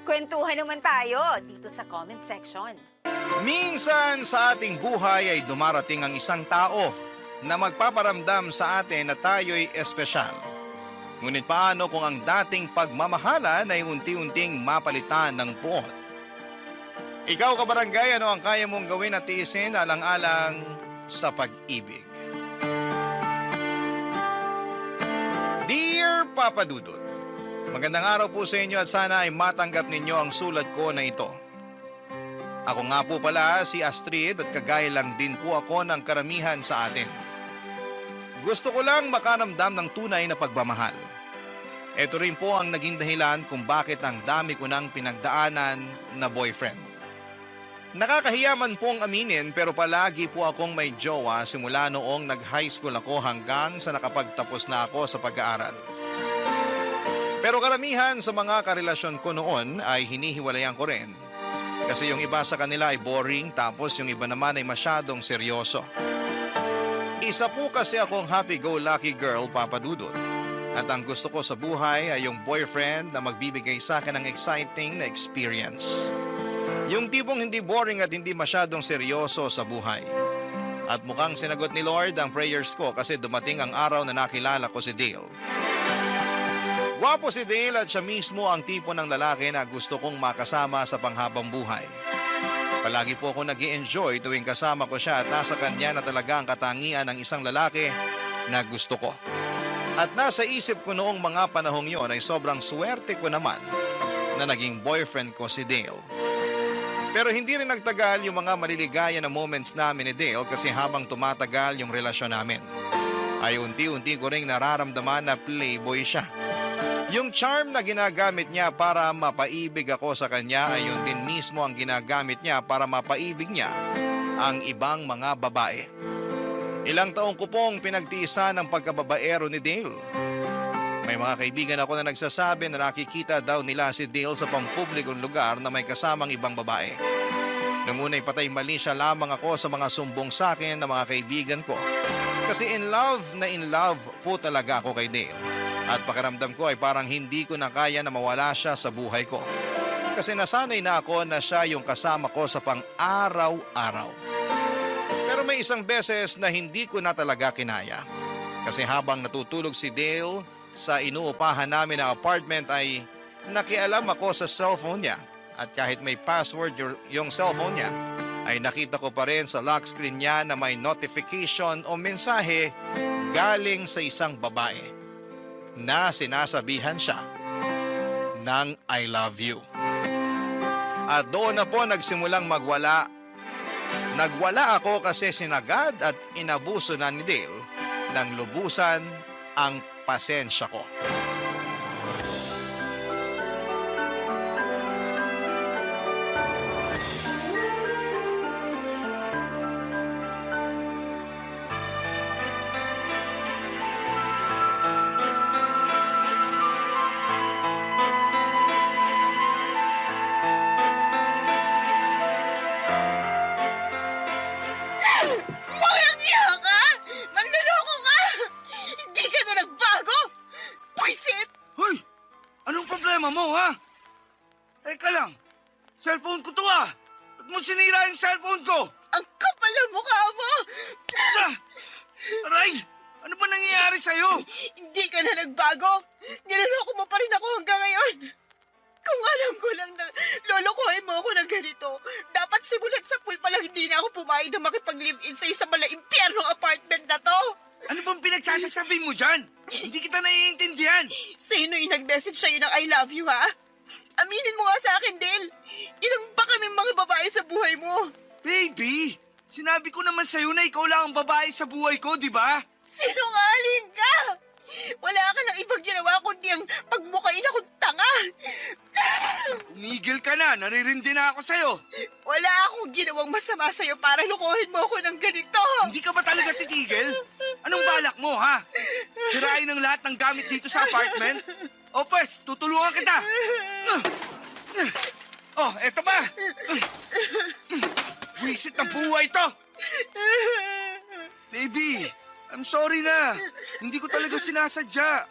Kwentuhan naman tayo dito sa comment section. Minsan sa ating buhay ay dumarating ang isang tao na magpaparamdam sa atin na tayo'y espesyal. Ngunit paano kung ang dating pagmamahalan ay unti-unting mapalitan ng buot? Ikaw, kabarangay, ano ang kaya mong gawin at tiisin alang-alang sa pag-ibig? Dear Papa Dudut, magandang araw po sa inyo at sana ay matanggap ninyo ang sulat ko na ito. Ako nga po pala si Astrid at kagaya lang din po ako ng karamihan sa atin. Gusto ko lang makaramdam ng tunay na pagmamahal. Ito rin po ang naging dahilan kung bakit ang dami ko nang pinagdaanan na boyfriend. Nakakahiya man pong aminin pero palagi po akong may jowa simula noong nag-high school ako hanggang sa nakapagtapos na ako sa pag-aaral. Pero karamihan sa mga karelasyon ko noon ay hinihiwalayan ko rin. Kasi yung iba sa kanila ay boring tapos yung iba naman ay masyadong seryoso. Isa po kasi akong happy-go-lucky girl, Papa Dudut. At ang gusto ko sa buhay ay yung boyfriend na magbibigay sa akin ng exciting na experience. Yung tipong hindi boring at hindi masyadong seryoso sa buhay. At mukhang sinagot ni Lord ang prayers ko kasi dumating ang araw na nakilala ko si Dale. Gwapo si Dale at siya mismo ang tipo ng lalaki na gusto kong makasama sa panghabang buhay. Palagi po ako nag-i-enjoy tuwing kasama ko siya at nasa kanya na talaga ang katangian ng isang lalaki na gusto ko. At nasa isip ko noong mga panahong yon ay sobrang swerte ko naman na naging boyfriend ko si Dale. Pero hindi rin nagtagal yung mga maliligaya na moments namin ni Dale kasi habang tumatagal yung relasyon namin, ay unti-unti ko ring nararamdaman na playboy siya. Yung charm na ginagamit niya para mapaibig ako sa kanya ay yun din mismo ang ginagamit niya para mapaibig niya ang ibang mga babae. Ilang taong ko pong pinagtiisan ang pagkababaero ni Dale. May mga kaibigan ako na nagsasabi na nakikita daw nila si Dale sa pampublikong lugar na may kasamang ibang babae. Nung una'y patay mali siya lamang ako sa mga sumbong sa akin ng mga kaibigan ko. Kasi in love po talaga ako kay Dale. At pakiramdam ko ay parang hindi ko na kaya na mawala siya sa buhay ko. Kasi nasanay na ako na siya yung kasama ko sa pang-araw-araw. Pero may isang beses na hindi ko na talaga kinaya. Kasi habang natutulog si Dale sa inuupahan namin na apartment ay nakialam ako sa cellphone niya. At kahit may password yung cellphone niya, ay nakita ko pa rin sa lock screen niya na may notification o mensahe galing sa isang babae na sinasabihan siya ng I love you. At doon na po nagsimulang magwala. Nagwala ako kasi sinagad at inabuso na ni Dale ng lubusan ang pasensya ko. Walang iya ka! Manloloko ka! Hindi ka na nagbago! Pwisit! Hoy! Anong problema mo, ha? Teka lang. Cellphone ko to, ha? Ba't mo sinira yung cellphone ko? Ang kapal ng mukha mo! Ah! Aray! Ano ba nangyayari sa'yo? Hindi ka na nagbago! Niloloko mo pa rin ako hanggang ngayon! Kung alam ko lang na lolokohin mo ako ng ganito, dapat simulat sa pool pa lang hindi na ako pumayag na makipag-live-in sa'yo sa mala impyernong apartment na to! Ano bang pinagsasasabi mo dyan? Hindi kita naiintindihan. Sino yung nag-message sa'yo ng I love you, ha? Aminin mo nga sa akin, Dale. Ilang ba kaming mga babae sa buhay mo? Baby, sinabi ko naman sa'yo na ikaw lang ang babae sa buhay ko, di ba? Sinungaling ka! Wala ka lang ibang ginawa kundi ang pagmukain akong tanga. Umigil ka na, naririndi na ako sa'yo. Wala akong ginawang masama sa'yo para lukuhin mo ako ng ganito. Hindi ka ba talaga titigil? Anong balak mo, ha? Sirain ang lahat ng gamit dito sa apartment? O pues, tutulungan kita. Oh, eto ba? Visit ng buhay to. Baby, I'm sorry na. Hindi ko talaga sinasadya.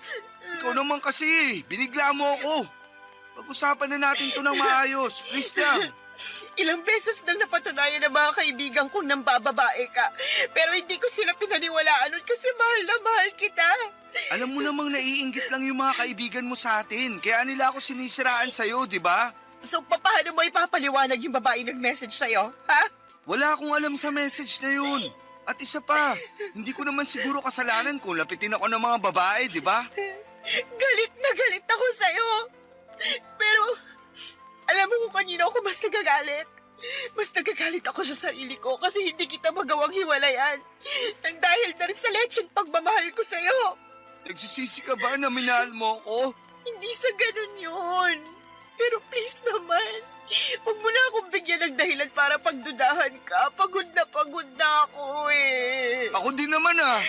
Ikaw naman kasi, binigla mo ako. Pag-usapan na natin to ng maayos. Please lang. Ilang beses nang napatunayan ng mga kaibigan kong nambababae ka. Pero hindi ko sila pinaniwalaan nun kasi mahal na mahal kita. Alam mo namang naiinggit lang yung mga kaibigan mo sa atin. Kaya nila ako sinisiraan sa'yo, di ba? So, paano mo ipapaliwanag yung babae nag-message sa'yo, ha? Wala akong alam sa message na yun. At isa pa, hindi ko naman siguro kasalanan kung lapitin ako ng mga babae, di ba? Galit na galit ako sa'yo. Pero, alam mo kung kanino ako mas nagagalit? Mas nagagalit ako sa sarili ko kasi hindi kita magawang hiwalayan. Nang dahil na rin sa lecheng pagmamahal ko sa'yo. Nagsisisi ka ba na minahal mo ko? Hindi sa ganun yun. Pero please naman, huwag mo na akong bigyan ng dahilan para pagdudahan ka. Pagod na ako eh. Ako din naman ah.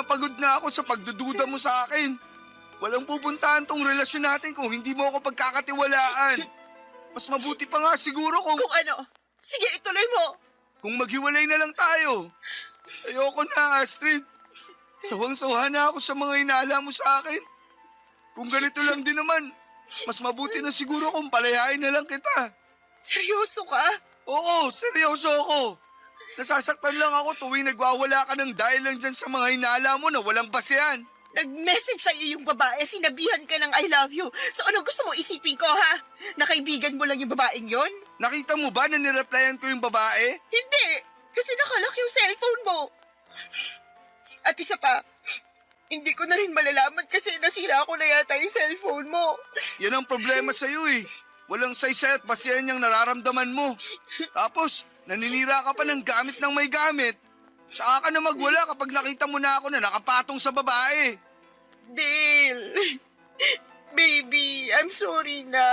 Pagod na ako sa pagdududa mo sa akin. Walang pupuntahan tong relasyon natin kung hindi mo ako pagkakatiwalaan. Mas mabuti pa nga siguro kung Kung ano, sige ituloy mo. maghiwalay na lang tayo. Ayoko na, Astrid. Sawang-sawa na ako sa mga inaala mo sa akin. Kung ganito lang din naman, mas mabuti na siguro kung palayain na lang kita. Seryoso ka? Oo, seryoso ako. Nasasaktan lang ako tuwing nagwawala ka ng dahil lang dyan sa mga inaala mo na walang basehan. Nag-message sa'yo yung babae, sinabihan ka ng I love you. So ano gusto mo isipin ko, ha? Na kaibigan mo lang yung babaeng yon? Nakita mo ba na nireplyan ko yung babae? Hindi! Kasi nakalock yung cellphone mo. At isa pa, hindi ko na rin malalaman kasi nasira ko na yata yung cellphone mo. Yan ang problema sa'yo eh. Walang saysay at basihan niyang nararamdaman mo. Tapos, naninira ka pa ng gamit ng may gamit. Saka ka na magwala kapag nakita mo na ako na nakapatong sa babae. Dale, baby, I'm sorry na.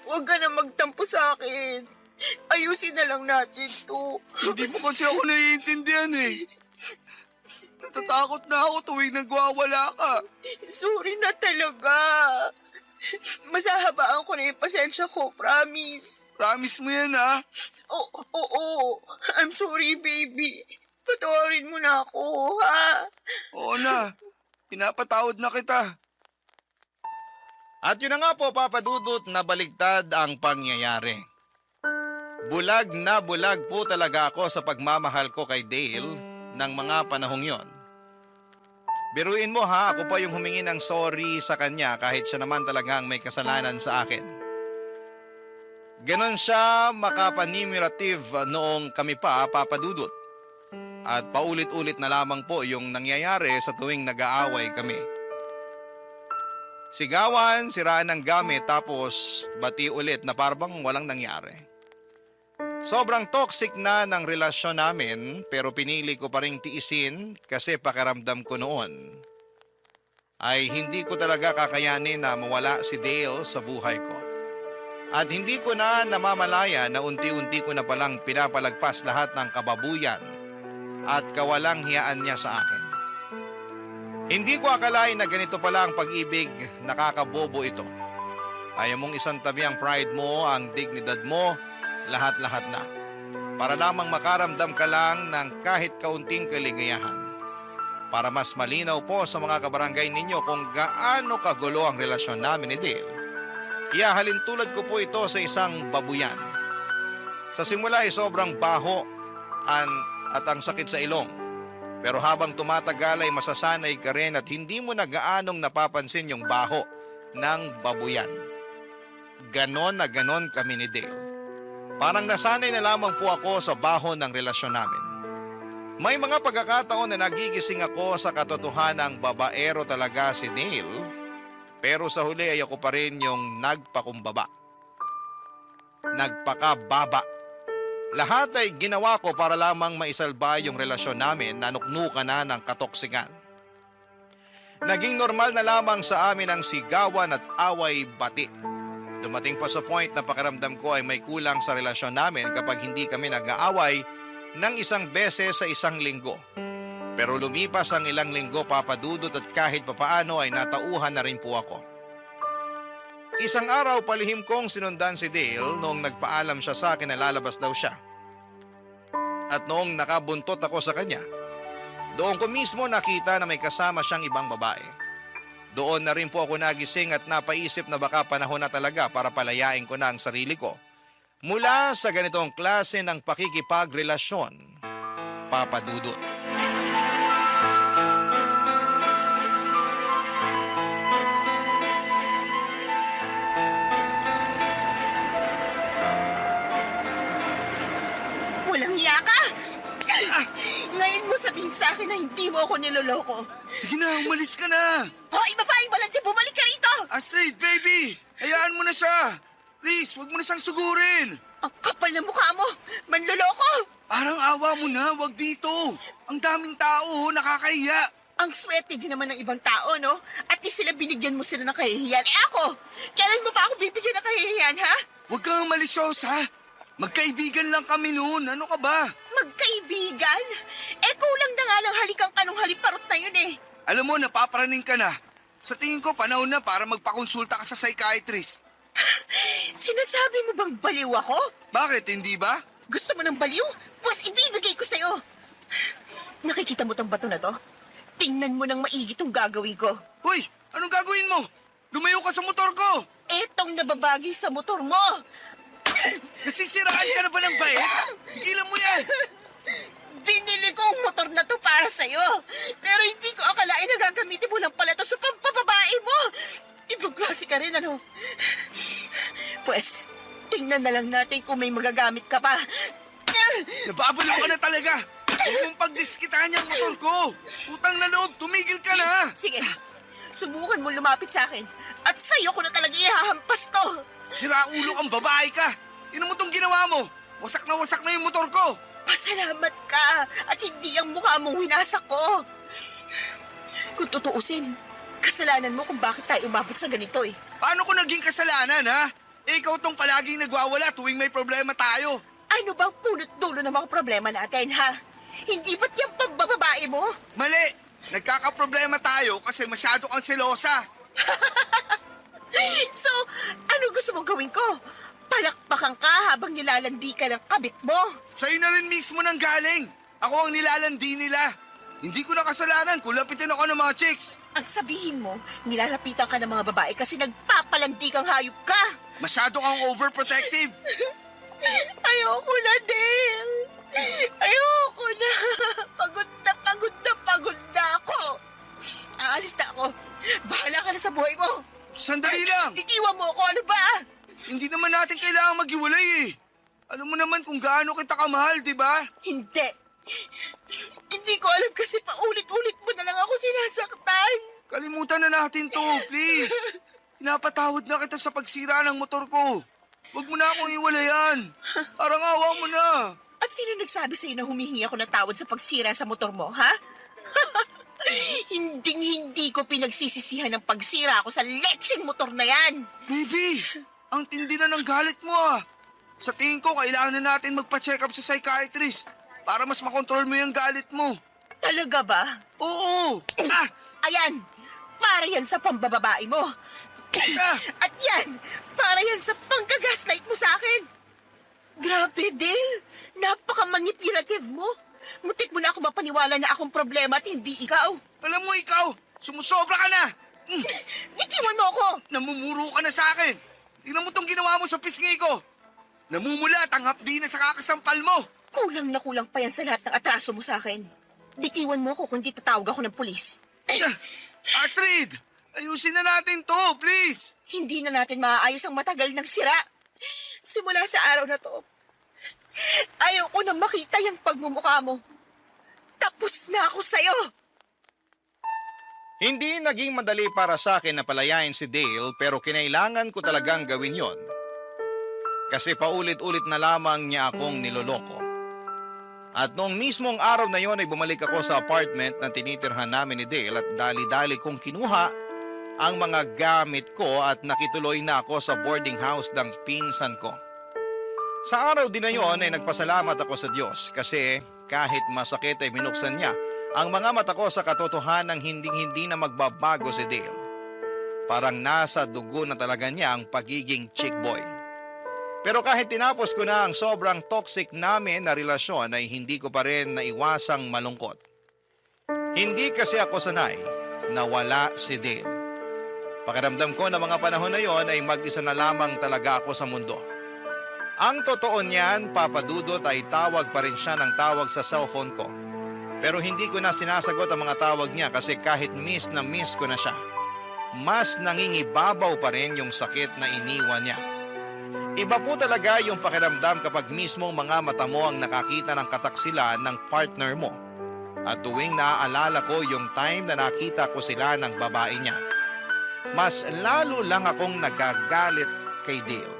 Huwag ka na magtampo sa akin. Ayusin na lang natin to. Hindi mo kasi ako naiintindihan eh. Natatakot na ako tuwing nagwawala ka. Sorry na talaga. Masahabaan ko na yung pasensya ko, promise. Promise mo yan ha? Oo. I'm sorry, baby. Patawarin mo na ako, ha? Oo na. Pinapatawad na kita. At yun na nga po, Papa Dudut, na baligtad ang pangyayari. Bulag na bulag po talaga ako sa pagmamahal ko kay Dale ng mga panahong yon. Biruin mo ha, ako pa yung humingi ng sorry sa kanya kahit siya naman talagang may kasalanan sa akin. Ganon siya makapanimulative noong kami pa, Papa Dudut. At paulit-ulit na lamang po yung nangyayari sa tuwing nag-aaway kami. Sigawan, siraan ng gamit tapos bati ulit na parang walang nangyari. Sobrang toxic na ng relasyon namin pero pinili ko pa ring tiisin kasi pakiramdam ko noon ay hindi ko talaga kakayanin na mawala si Dale sa buhay ko. At hindi ko na namamalaya na unti-unti ko na palang pinapalagpas lahat ng kababuyan at kawalang hiyaan niya sa akin. Hindi ko akalain na ganito pala ang pag-ibig, nakakabobo ito. Kaya mong isang tabi ang pride mo, ang dignidad mo, lahat-lahat na. Para lamang makaramdam ka lang ng kahit kaunting kaligayahan. Para mas malinaw po sa mga kabarangay ninyo kung gaano kagulo ang relasyon namin ni Dale, ihahalin tulad ko po ito sa isang babuyan. Sa simula ay sobrang baho at ang sakit sa ilong. Pero habang tumatagal ay masasanay ka rin at hindi mo na gaanong napapansin yung baho ng babuyan. Ganon na ganon kami ni Dale. Parang nasanay na lamang po ako sa baho ng relasyon namin. May mga pagkakataon na nagigising ako sa katotohanang babaero talaga si Dale, pero sa huli ay ako pa rin yung nagpakumbaba. Nagpakababa. Lahat ay ginawa ko para lamang maisalba yung relasyon namin na nuknukan na ng katoksikan. Naging normal na lamang sa amin ang sigawan at away bati. Dumating pa sa point na pakiramdam ko ay may kulang sa relasyon namin kapag hindi kami nag-aaway ng isang beses sa isang linggo. Pero lumipas ang ilang linggo, Papa Dudut, at kahit papaano ay natauhan na rin po ako. Isang araw palihim kong sinundan si Dale noong nagpaalam siya sa akin na lalabas daw siya. At noong nakabuntot ako sa kanya, doon ko mismo nakita na may kasama siyang ibang babae. Doon na rin po ako nagising at napaisip na baka panahon na talaga para palayain ko na ang sarili ko mula sa ganitong klase ng pakikipagrelasyon, Papa Dudut. sabihin sa akin na hindi mo ako niloloko. Sige na, umalis ka na. Hoy, babaeng malandi, bumalik ka rito! Astrid, baby! Hayaan mo na siya. Please, wag mo na siyang sugurin. Ang kapal na mukha mo! Manloloko! Parang awa mo na, wag dito. Ang daming tao, nakakahiya. Ang swerte din naman ng ibang tao, no? At least sila binigyan mo sila ng kahihiyan. Eh ako, kailan mo pa ako bibigyan ng kahihiyan, ha? Huwag kang malisyosa. Magkaibigan lang kami noon. Ano ka ba? Magkaibigan? Eh kulang na nga lang halikang kanong haliparot na yun eh. Alam mo, napaparaning ka na. Sa tingin ko, panahon na para magpakonsulta ka sa psychiatrist. Sinasabi mo bang baliw ako? Bakit, hindi ba? Gusto mo ng baliw? Pues ibibigay ko sa'yo. Nakikita mo tong bato na to? Tingnan mo ng maigi tong gagawin ko. Hoy, anong gagawin mo? Lumayo ka sa motor ko. Etong nababagi sa motor mo. Nasisiraan ka na ba ng bait? Higilan mo yan. Binili ko ang motor na to para sa'yo. Pero hindi ko akalain na gagamitin mo lang pala to sa pampababae mo. Ibang klase ka rin, ano? Pues, tingnan na lang natin kung may magagamit ka pa. Nababaliw ka na talaga. Huwag mong pagdiskitahan yung motor ko. Utang na loob, tumigil ka na. Sige, subukan mo lumapit sa akin. At sa'yo ko na talaga ihahampas to. Sira ulo kang babae ka. Tinan mo tong ginawa mo. Wasak na yung motor ko. Pasalamat ka at hindi ang mukha mong winasak ko. Kung tutuusin, kasalanan mo kung bakit tayo umabot sa ganito eh. Paano ko naging kasalanan, ha? Eh, ikaw tong palaging nagwawala tuwing may problema tayo. Ano bang punot dulo ng mga problema natin, ha? Hindi ba't yung pambababae mo? Mali. Nagkakaproblema tayo kasi masyado kang selosa. So, ano gusto mong gawin ko? Palakpakan ka habang nilalandi ka ng kabit mo. Sa'yo na rin mismo nang galing. Ako ang nilalandi nila. Hindi ko na kasalanan kung lapitin ako ng mga chicks. Ang sabihin mo, nilalapitan ka ng mga babae kasi nagpapalandi kang hayop ka. Masyado kang overprotective. Ayoko na, Dale. Ayoko na. Pagod na ako. Aalis na ako. Bahala ka na sa buhay mo. Sandali lang. Bitiwan mo ako, ano ba? Hindi naman natin kailangan maghiwalay eh. Alam mo naman kung gaano kita kamahal, di ba? Hindi. Hindi ko alam kasi paulit-ulit mo na lang ako sinasaktan. Kalimutan na natin to, please. Pinapatawad na kita sa pagsira ng motor ko. Huwag mo na akong iwalayan. Parang awa mo na. At sino nagsabi sa'yo na humihingi ako ng tawad sa pagsira sa motor mo, ha? Hinding-hindi ko pinagsisisihan ng pagsira ako sa lecheng motor na yan. Baby, ang tindi na ng galit mo ah. Sa tingin ko, kailangan na natin magpa-check up sa psychiatrist para mas makontrol mo yung galit mo. Talaga ba? Oo! Ah! Ayan, para yan sa pambababae mo. Ah! At yan, para yan sa panggagaslight mo sa akin. Grabe, Dale. Napaka-manipulative mo. Muntik mo na ako mapaniwala na akong problema at hindi ikaw. Alam mo ikaw, sumusobra ka na! Bitiwan mo ako! Namumuro ka na sa akin! Tingnan mo tong ginawa mo sa pisngi ko! Namumulat ang hapdi na sa kakasampal mo! Kulang na kulang pa yan sa lahat ng atraso mo sa akin. Bitiwan mo ako kung di tatawag ako ng pulis. Astrid! Ayusin na natin to, please! Hindi na natin maaayos ang matagal ng sira. Simula sa araw na to, ayaw ko na makita yung pagmumukha mo. Tapos na ako sa'yo. Hindi naging madali para sa akin na palayain si Dale pero kinailangan ko talagang gawin yon. Kasi paulit-ulit na lamang niya akong niloloko. At noong mismong araw na yon ay bumalik ako sa apartment na tinitirhan namin ni Dale at dali-dali kong kinuha ang mga gamit ko at nakituloy na ako sa boarding house ng pinsan ko. Sa araw din na yon ay nagpasalamat ako sa Diyos kasi kahit masakit ay binuksan niya ang mga mata ko sa katotohanang hinding-hindi na magbabago si Dale. Parang nasa dugo na talaga niya ang pagiging chick boy. Pero kahit tinapos ko na ang sobrang toxic namin na relasyon ay hindi ko pa rin naiwasang malungkot. Hindi kasi ako sanay na wala si Dale. Pakiramdam ko na mga panahon na yon ay mag-isa na lamang talaga ako sa mundo. Ang totoo niyan, Papa Dudot, ay tawag pa rin siya ng tawag sa cellphone ko. Pero hindi ko na sinasagot ang mga tawag niya kasi kahit miss na miss ko na siya, mas nangingibabaw pa rin yung sakit na iniwan niya. Iba po talaga yung pakiramdam kapag mismong mga mata mo ang nakakita ng kataksilan ng partner mo. At tuwing naaalala ko yung time na nakita ko sila ng babae niya, mas lalo lang akong nagagalit kay Dale.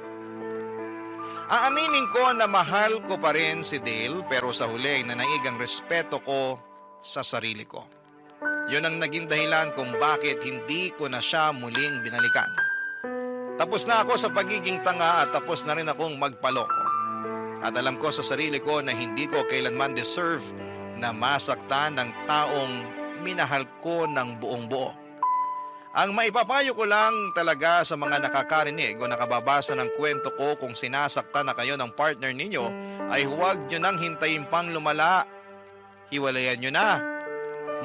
Aaminin ko na mahal ko pa rin si Dale, pero sa huli ay nanaig ang respeto ko sa sarili ko. Yun ang naging dahilan kung bakit hindi ko na siya muling binalikan. Tapos na ako sa pagiging tanga at tapos na rin akong magpaloko. At alam ko sa sarili ko na hindi ko kailanman deserve na masaktan ng taong minahal ko ng buong buo. Ang maipapayo ko lang talaga sa mga nakakarinig o nakababasa ng kwento ko kung sinasaktan na kayo ng partner ninyo ay huwag nyo nang hintayin pang lumala. Hiwalayan nyo na.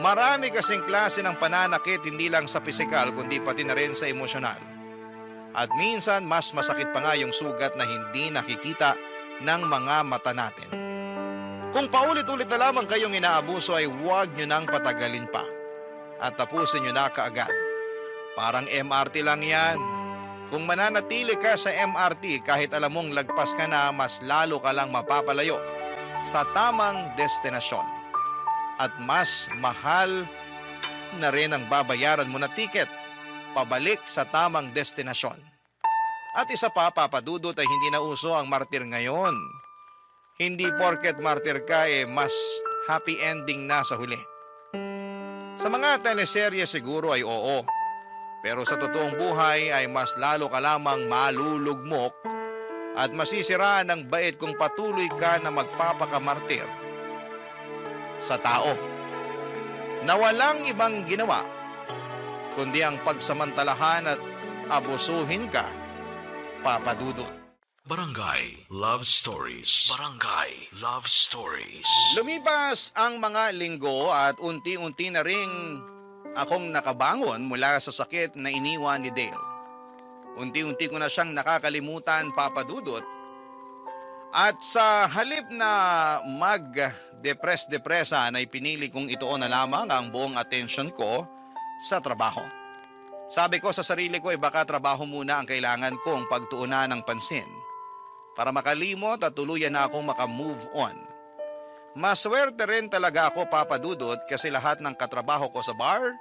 Marami kasing klase ng pananakit hindi lang sa pisikal kundi pati na rin sa emosyonal. At minsan mas masakit pa nga yung sugat na hindi nakikita ng mga mata natin. Kung paulit-ulit na lamang kayong inaabuso ay huwag nyo nang patagalin pa at tapusin nyo na kaagad. Parang MRT lang yan. Kung mananatili ka sa MRT kahit alam mong lagpas ka na, mas lalo ka lang mapapalayo sa tamang destinasyon. At mas mahal na rin ang babayaran mo na tiket pabalik sa tamang destinasyon. At isa pa, papadudot, ay hindi na uso ang martir ngayon. Hindi porket martir ka mas happy ending na sa huli. Sa mga teleserye siguro ay oo. Pero sa totoong buhay ay mas lalo ka lamang malulugmok at masisiraan ng bait kung patuloy ka na magpapakamartir sa tao na walang ibang ginawa kundi ang pagsamantalahan at abusuhin ka, papadudot. Barangay Love Stories. Barangay Love Stories. Lumipas ang mga linggo at unti-unti na ring akong nakabangon mula sa sakit na iniwan ni Dale. Unti-unti ko na siyang nakakalimutan, papadudot. At sa halip na mag-depress-depressan ay pinili kong ituon na lamang ang buong atensyon ko sa trabaho. Sabi ko sa sarili ko ay baka trabaho muna ang kailangan kong pagtuunan ng pansin para makalimot at tuluyan na akong makamove on. Maswerte rin talaga ako, papadudot, kasi lahat ng katrabaho ko sa bar,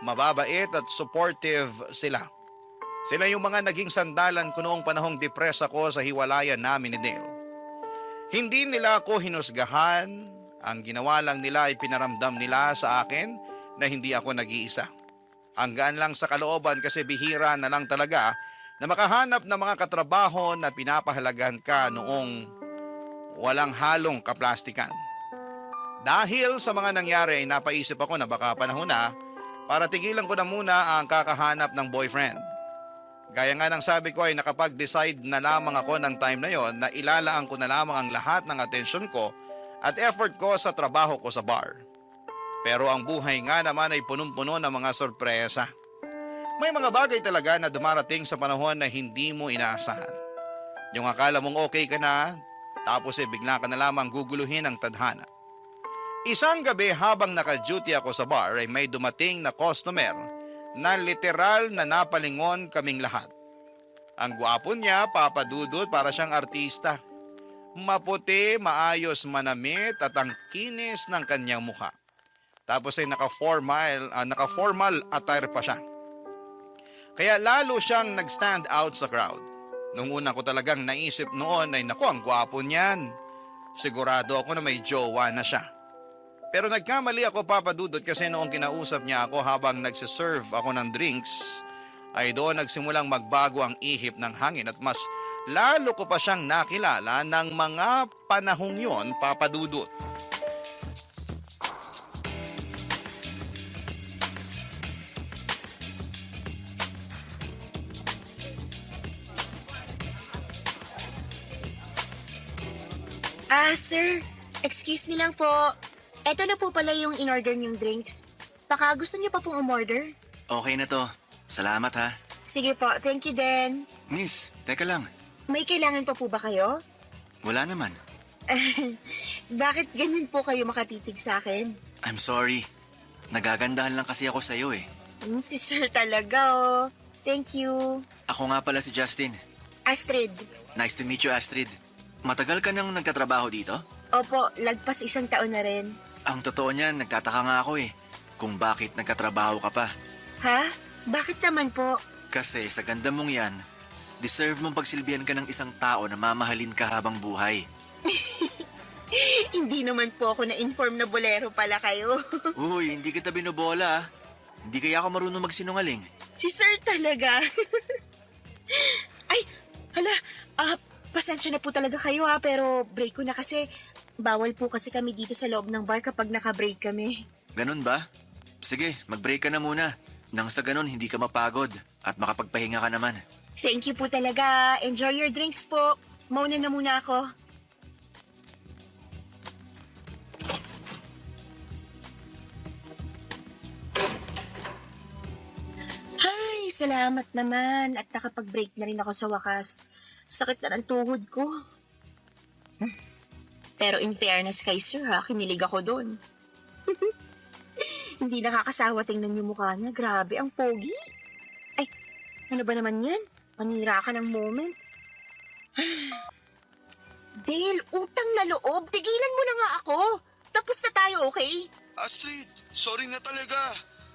mababait at supportive sila. Sila yung mga naging sandalan ko noong panahong depress ako sa hiwalayan namin ni Dale. Hindi nila ako hinusgahan, ang ginawa lang nila ay pinaramdam nila sa akin na hindi ako nag-iisa. Ang gaan lang sa kalooban kasi bihira na lang talaga na makahanap ng mga katrabaho na pinapahalagahan ka noong walang halong kaplastikan. Dahil sa mga nangyari ay napaisip ako na baka panahon na para tigilan ko na muna ang kakahanap ng boyfriend. Gaya nga ng sabi ko ay nakapag-decide na lamang ako ng time na yon na ilalaan ko na lamang ang lahat ng atensyon ko at effort ko sa trabaho ko sa bar. Pero ang buhay nga naman ay punong-puno ng mga sorpresa. May mga bagay talaga na dumarating sa panahon na hindi mo inaasahan. Yung akala mong okay ka na, tapos bigla ka na lamang guguluhin ng tadhana. Isang gabi habang naka-duty ako sa bar ay may dumating na customer na literal na napalingon kaming lahat. Ang gwapo niya, papadudot, para siyang artista. Maputi, maayos manamit at ang kinis ng kanyang mukha. Tapos ay naka-formal attire pa siya. Kaya lalo siyang nag-stand out sa crowd. Nung una ko talagang naisip noon ay naku, ang gwapo niyan. Sigurado ako na may jowa na siya. Pero nagkamali ako, papadudot, kasi noong kinausap niya ako habang nagsiserve ako ng drinks, ay doon nagsimulang magbago ang ihip ng hangin at mas lalo ko pa siyang nakilala ng mga panahong yon, papadudot. Sir, excuse me lang po. Eto na po pala yung in-order niyong drinks. Baka gusto niyo pa pong umorder? Okay na to. Salamat ha. Sige po, thank you din. Miss, teka lang. May kailangan pa po ba kayo? Wala naman. Bakit ganyan po kayo makatitig sa akin? I'm sorry. Nagagandahan lang kasi ako sa'yo eh. Si Sir talaga oh. Thank you. Ako nga pala si Justin. Astrid. Nice to meet you, Astrid. Matagal ka nang nagtatrabaho dito? Opo, lagpas 1 taon na rin. Ang totoo niyan, nagtataka nga ako eh. Kung bakit nagkatrabaho ka pa. Ha? Bakit naman po? Kasi sa ganda mong yan, deserve mong pagsilbihan ka ng isang tao na mamahalin ka habang buhay. Hindi naman po ako na-inform na bolero pala kayo. Uy, hindi kita binobola ah. Hindi kaya ako marunong magsinungaling. Si Sir talaga. Ay, hala, pasensya na po talaga kayo pero break ko na kasi bawal po kasi kami dito sa loob ng bar kapag naka-break kami. Ganun ba? Sige, mag-break ka na muna. Nang sa ganun, hindi ka mapagod at makapagpahinga ka naman. Thank you po talaga. Enjoy your drinks po. Mauna na muna ako. Ay, salamat naman. At nakapag-break na rin ako sa wakas. Sakit na ng tuhod ko. Pero in fairness kay Sir ha, kinilig ako doon. Hindi nakakasawa tingnan yung mukha niya. Grabe, ang pogi. Ay, ano ba naman yan? Panira ka ng moment. Dale, utang na loob. Tigilan mo na nga ako. Tapos na tayo, okay? Astrid, sorry na talaga.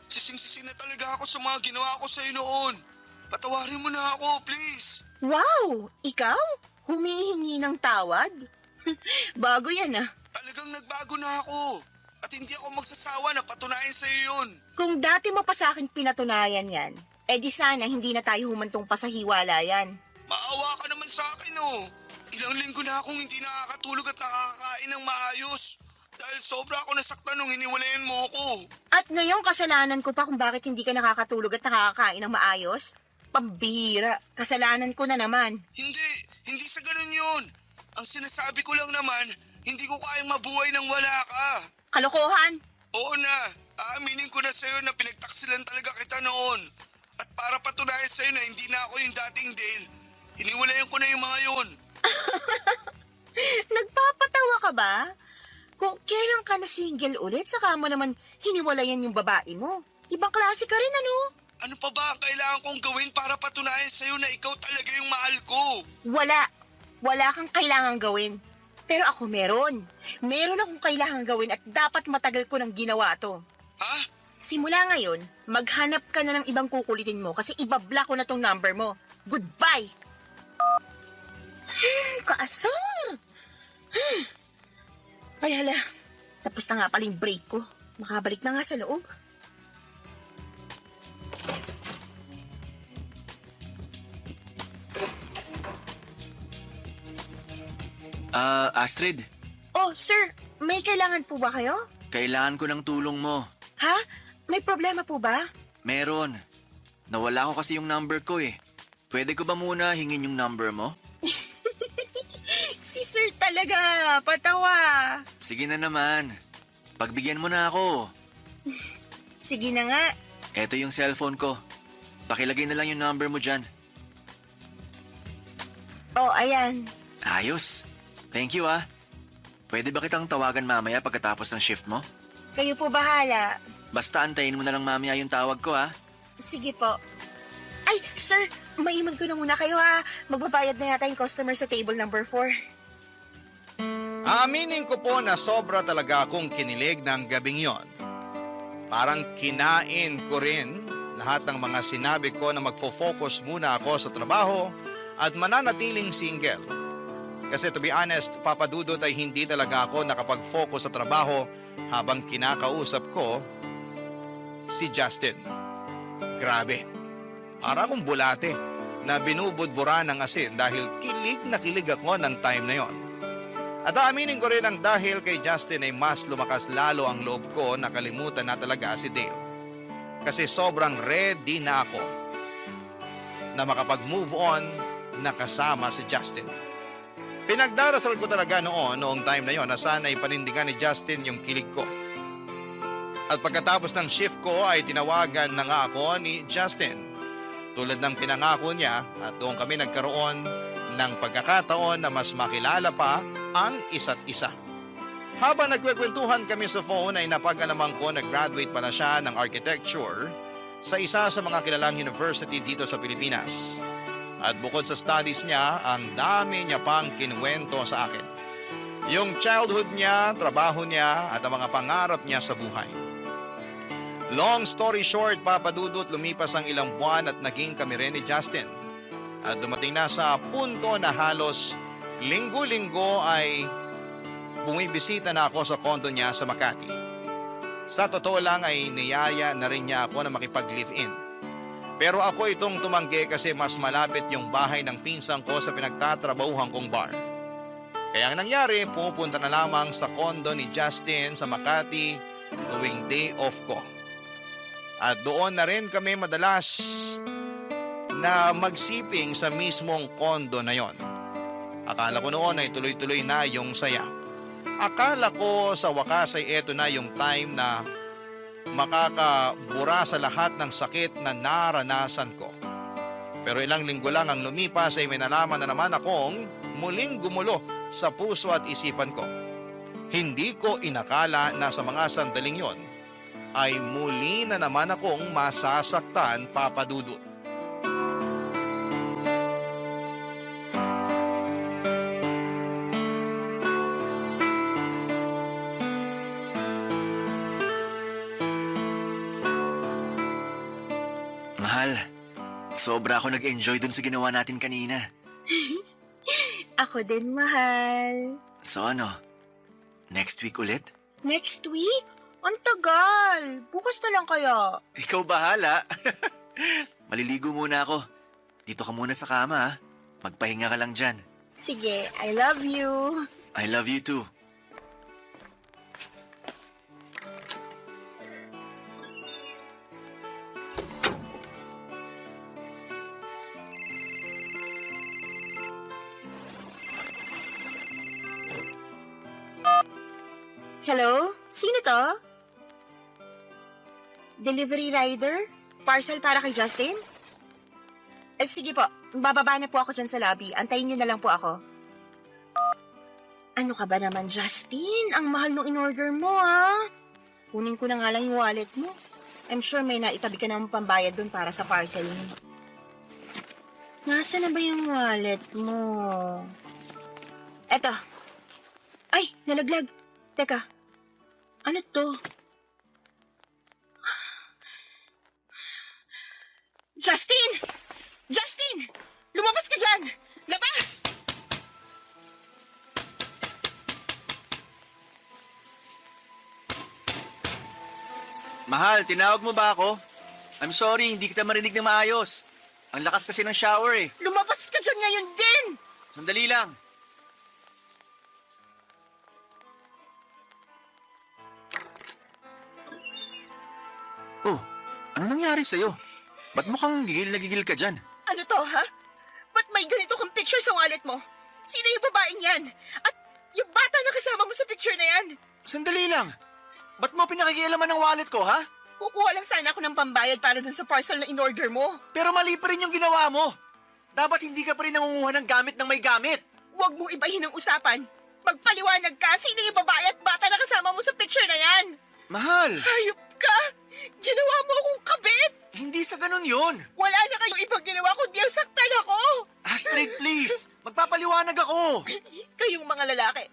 Sising-sisi na talaga ako sa mga ginawa ko sa'yo noon. Patawarin mo na ako, please. Wow! Ikaw? Humihingi ng tawad? Bago yan ah. Talagang nagbago na ako. At hindi ako magsasawa na patunayan sa'yo yun. Kung dati mo pa sa akin pinatunayan yan, di sana hindi na tayo humantong pa sa hiwalayan. Maawa ka naman sa akin, oh. Ilang linggo na akong hindi nakakatulog at nakakain ng maayos. Dahil sobra ako nasaktan nung hiniwalayan mo ako. At ngayon kasalanan ko pa kung bakit hindi ka nakakatulog at nakakakain ng maayos? Pambihira, kasalanan ko na naman. Hindi sa ganun yun. Ang sinasabi ko lang naman, hindi ko kayang mabuhay nang wala ka. Kalokohan! Oo na, aaminin ko na sa'yo na pinagtaksilan talaga kita noon. At para patunayan sa'yo na hindi na ako yung dating Dale, hiniwalayan ko na yung mga yun. Nagpapatawa ka ba? Kung kailan ka na single ulit, saka mo naman hiniwalayan yung babae mo. Ibang klase ka rin, ano? Ano pa ba ang kailangan kong gawin para patunayan sa'yo na ikaw talaga yung mahal ko? Wala. Wala kang kailangang gawin. Pero ako meron. Meron akong kailangang gawin at dapat matagal ko nang ginawa to. Ha? Simula ngayon, maghanap ka na ng ibang kukulitin mo kasi ibabla ko na tong number mo. Goodbye! Kaasar! Ay hala, tapos na nga paling break ko. Makabalik na nga sa loob. Astrid, Oh, sir, may kailangan po ba kayo? kailangan ko ng tulong mo. Ha? May problema po ba? Meron. Nawala ko kasi yung number ko eh. Pwede ko ba muna hingin yung number mo? Si sir talaga, patawa. Sige na naman. Pagbigyan mo na ako. Sige na nga. Eto yung cellphone ko. Pakilagay na lang yung number mo dyan. Oh, ayan. Ayos. Thank you ah. Pwede ba kitang tawagan mamaya pagkatapos ng shift mo? Kayo po bahala. Basta antayin mo na lang mamaya yung tawag ko ah. Sige po. Ay, sir, maiman ko na muna kayo ha. Magbabayad na yata yung customer sa table number 4. Aminin ko po na sobra talaga akong kinilig ng gabing yon. Parang kinain ko rin lahat ng mga sinabi ko na magfo-focus muna ako sa trabaho at mananatiling single. Kasi to be honest, Papa Dudut ay hindi talaga ako nakapag-focus sa trabaho habang kinakausap ko si Justin. Grabe, para akong bulate na binubudbura ng asin dahil kilig na kilig ako ng time na yon. At aaminin ko rin ang dahil kay Justin ay mas lumakas lalo ang loob ko na kalimutan na talaga si Dale. Kasi sobrang ready na ako na makapag-move on na kasama si Justin. Pinagdarasal ko talaga noong time na yon na sana'y panindigan ni Justin yung kilig ko. At pagkatapos ng shift ko ay tinawagan na nga ako ni Justin. Tulad ng pinangako niya at doon kami nagkaroon ng pagkakataon na mas makilala pa ang isa't isa. Habang nagkwekwentuhan kami sa phone ay napag-alaman ko na graduate pala siya ng architecture sa isa sa mga kilalang university dito sa Pilipinas. At bukod sa studies niya, ang dami niya pang kinuwento sa akin. Yung childhood niya, trabaho niya, at ang mga pangarap niya sa buhay. Long story short, Papa Dudut, lumipas ang ilang buwan at naging kami rin ni Justin. At dumating na sa punto na halos linggo-linggo ay bumibisita na ako sa kondo niya sa Makati. Sa totoo lang ay niyaya na rin niya ako na makipag-live-in. Pero ako itong tumanggi kasi mas malapit yung bahay ng pinsan ko sa pinagtatrabahuhan kong bar. Kaya ang nangyari, pumupunta na lamang sa kondo ni Justin sa Makati tuwing day off ko. At doon na rin kami madalas na magsiping sa mismong kondo na yon. Akala ko noon ay tuloy-tuloy na yung saya. Akala ko sa wakas ay eto na yung time na makakabura sa lahat ng sakit na naranasan ko. Pero ilang linggo lang ang lumipas ay may nalaman na naman akong muling gumulo sa puso at isipan ko. Hindi ko inakala na sa mga sandaling yon ay muli na naman akong masasaktan, Papa Dudut. Mahal, sobra ako nag-enjoy dun sa ginawa natin kanina. Ako din, mahal. So ano, next week ulit? Next week? Ang tagal. Bukas na lang kaya. Ikaw bahala. Maliligo muna ako. Dito ka muna sa kama ha. Magpahinga ka lang dyan. Sige, I love you. I love you too. Hello? Sino to? Delivery rider? Parcel para kay Justin? Sige po, bababa na po ako dyan sa lobby. Antayin niyo na lang po ako. Ano ka ba naman, Justin? Ang mahal nung in-order mo, ha? Kunin ko na nga lang yung wallet mo. I'm sure may naitabi ka ng pambayad dun para sa parcel mo. Nasaan na ba yung wallet mo? Eto. Ay, nalaglag. Teka, ano to? Justin! Justin! Lumabas ka dyan! Labas! Mahal, tinawag mo ba ako? I'm sorry, hindi kita marinig na maayos. Ang lakas kasi ng shower eh. Lumabas ka dyan ngayon din! Sandali lang. Oh, ano nangyari sa'yo? Ba't mukhang gigil na gigil ka dyan? Ano to, ha? Ba't may ganito kang picture sa wallet mo? Sino yung babaeng yan? At yung bata na kasama mo sa picture na yan? Sandali lang. Ba't mo pinakikialaman ng wallet ko, ha? Kukuha lang sana ako ng pambayad para dun sa parcel na in-order mo. Pero mali pa rin yung ginawa mo. Dapat hindi ka pa rin nangunguha ng gamit ng may gamit. Huwag mong ibahin ang usapan. Magpaliwanag ka, sino yung babae at bata na kasama mo sa picture na yan? Mahal, Hayop ka! Ginawa mo akong kabit! hindi sa ganun yun. Wala na kayong ibang ginawa kundi ang saktan ako! Astrid, please. Magpapaliwanag ako. Kayong mga lalaki,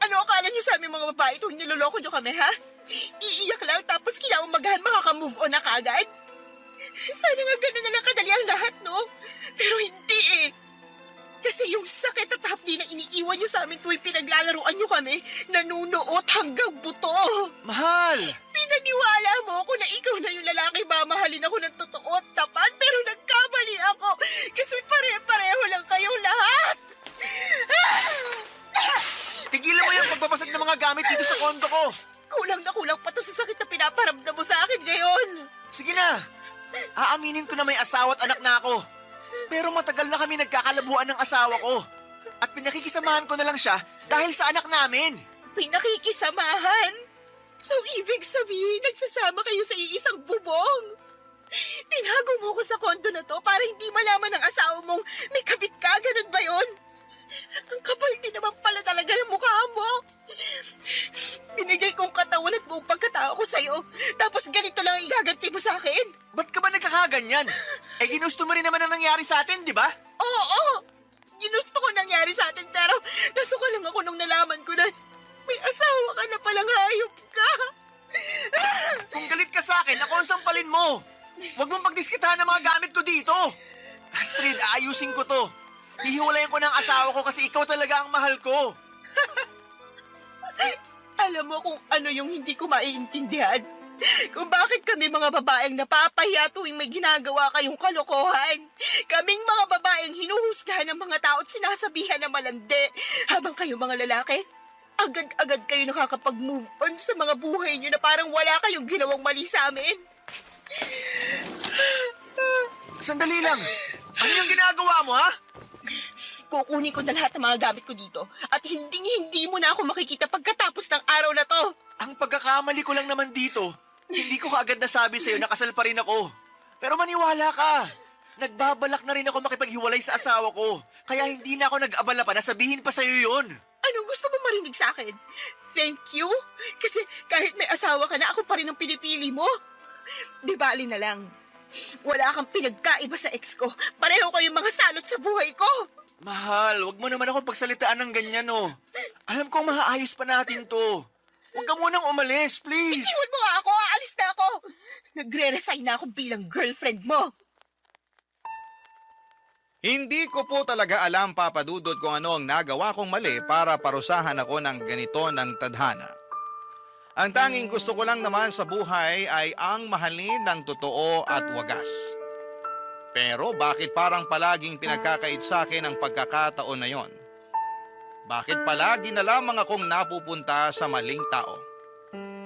ano akala niyo sa aming mga babae tuwing niloloko niyo kami, ha? Iiyak lang tapos kinaumagahan makaka-move on na kagad? Sana nga ganun na lang kadali ang lahat, no? Pero hindi eh. Kasi yung sakit at hapdi na iniiwan niyo sa amin tuwing pinaglalaruan niyo kami, nanunuot hanggang buto. Mahal! Pinaniwala mo ako na ikaw na yung lalaki mamahalin ako ng totoo at tapat, pero nagkamali ako kasi pare-pareho lang kayong lahat. Tigilan mo yung pagbabasag ng mga gamit dito sa kondo ko. Kulang na kulang pa to sa sakit na pinaparamdam mo sa akin ngayon. Sige na. Aaminin ko na may asawa at anak na ako. Pero matagal na kami nagkakalabuan ng asawa ko. At pinakikisamahan ko na lang siya dahil sa anak namin. Pinakikisamahan? So ibig sabihin, nagsasama kayo sa iisang bubong? Tinago mo ko sa kondo na to para hindi malaman ng asawa mong may kabit ka, ganun ba yun? Ang kapal din naman pala talaga ng mukha mo. Binigay kong katawan at buong pagkatao ko sa'yo, tapos ganito lang ang igaganti mo sa akin? Ba't ka ba nagkakaganyan? Eh ginusto mo rin naman ang nangyari sa atin, di ba? Oo! Ginusto ko nangyari sa atin pero nasuka lang ako nung nalaman ko na may asawa ka na palang hayop ka. Kung galit ka sa akin, ako ang sampalin mo. Huwag mong pagdiskitahan ng mga gamit ko dito. Astrid, aayusin ko to. Hihiwalayin ko ng asawa ko kasi ikaw talaga ang mahal ko. Alam mo kung ano yung hindi ko maiintindihan? Kung bakit kami mga babaeng napapahiya tuwing may ginagawa kayong kalokohan. Kaming mga babaeng hinuhusgahan ng mga tao at sinasabihan na malandi. Habang kayo mga lalaki, agad-agad kayo nakakapag-move on sa mga buhay niyo na parang wala kayong ginawang mali sa amin. Sandali lang. Ano yung ginagawa mo, ha? Kukunin ko na lahat ng mga gamit ko dito at hindi mo na ako makikita pagkatapos ng araw na to. Ang pagkakamali ko lang naman dito, hindi ko kaagad nasabi sa'yo na kasal pa rin ako. Pero maniwala ka. Nagbabalak na rin ako makipaghiwalay sa asawa ko. Kaya hindi na ako nag-abala pa na sabihin pa sa'yo yun. Anong gusto mo marinig sa akin? Thank you? Kasi kahit may asawa ka na, ako pa rin ang pinipili mo. Di bali na lang. Wala kang pinagkaiba sa ex ko. Pareho kayong mga salot sa buhay ko. Mahal, wag mo naman ako pagsalitaan ng ganyan, oh. Alam kong maaayos pa natin to. Huwag ka munang umalis, please. Iwan mo nga ako, aalis na ako. Nagre-resign na ako bilang girlfriend mo. Hindi ko po talaga alam, Papa Dudut, kung ano ang nagawa kong mali para parusahan ako ng ganito ng tadhana. Ang tanging gusto ko lang naman sa buhay ay ang mahalin ng totoo at wagas. Pero bakit parang palaging pinagkakait sa akin ang pagkakataon na yon? Bakit palagi na lamang akong napupunta sa maling tao?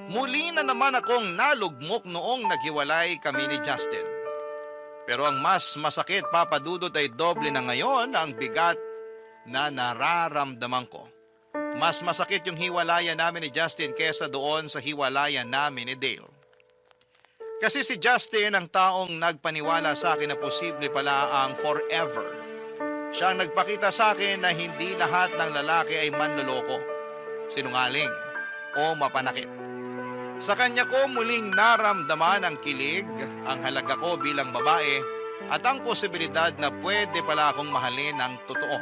Muli na naman akong nalugmok noong naghiwalay kami ni Justin. Pero ang mas masakit, Papa Dudut, ay doble na ngayon ang bigat na nararamdaman ko. Mas masakit yung hiwalayan namin ni Justin kesa doon sa hiwalayan namin ni Dale. Kasi si Justin ang taong nagpaniwala sa akin na posible pala ang forever. Siya ang nagpakita sa akin na hindi lahat ng lalaki ay manloloko, sinungaling o mapanakit. Sa kanya ko muling naramdaman ang kilig, ang halaga ko bilang babae at ang posibilidad na pwede pala akong mahalin ng totoo.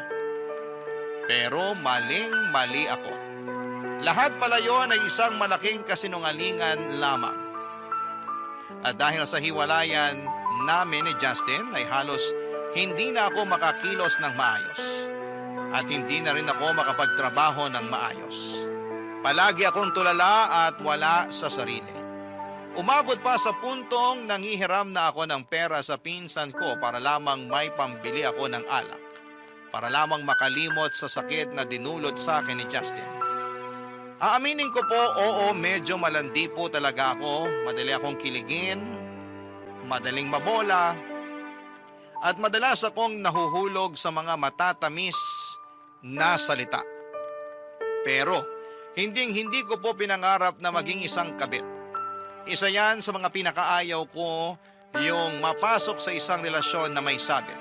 Pero maling-mali ako. Lahat pala yon ay isang malaking kasinungalingan lamang. At dahil sa hiwalayan namin ni Justin ay halos hindi na ako makakilos ng maayos. At hindi na rin ako makapagtrabaho ng maayos. Palagi akong tulala at wala sa sarili. Umabot pa sa puntong nangihiram na ako ng pera sa pinsan ko para lamang may pambili ako ng alak. Para lamang makalimot sa sakit na dinulot sa akin ni Justin. Aaminin ko po, oo, medyo malandi po talaga ako. Madali akong kiligin, madaling mabola, at madalas akong nahuhulog sa mga matatamis na salita. Pero, hindi ko po pinangarap na maging isang kabit. Isa yan sa mga pinakaayaw ko, yung mapasok sa isang relasyon na may sabit.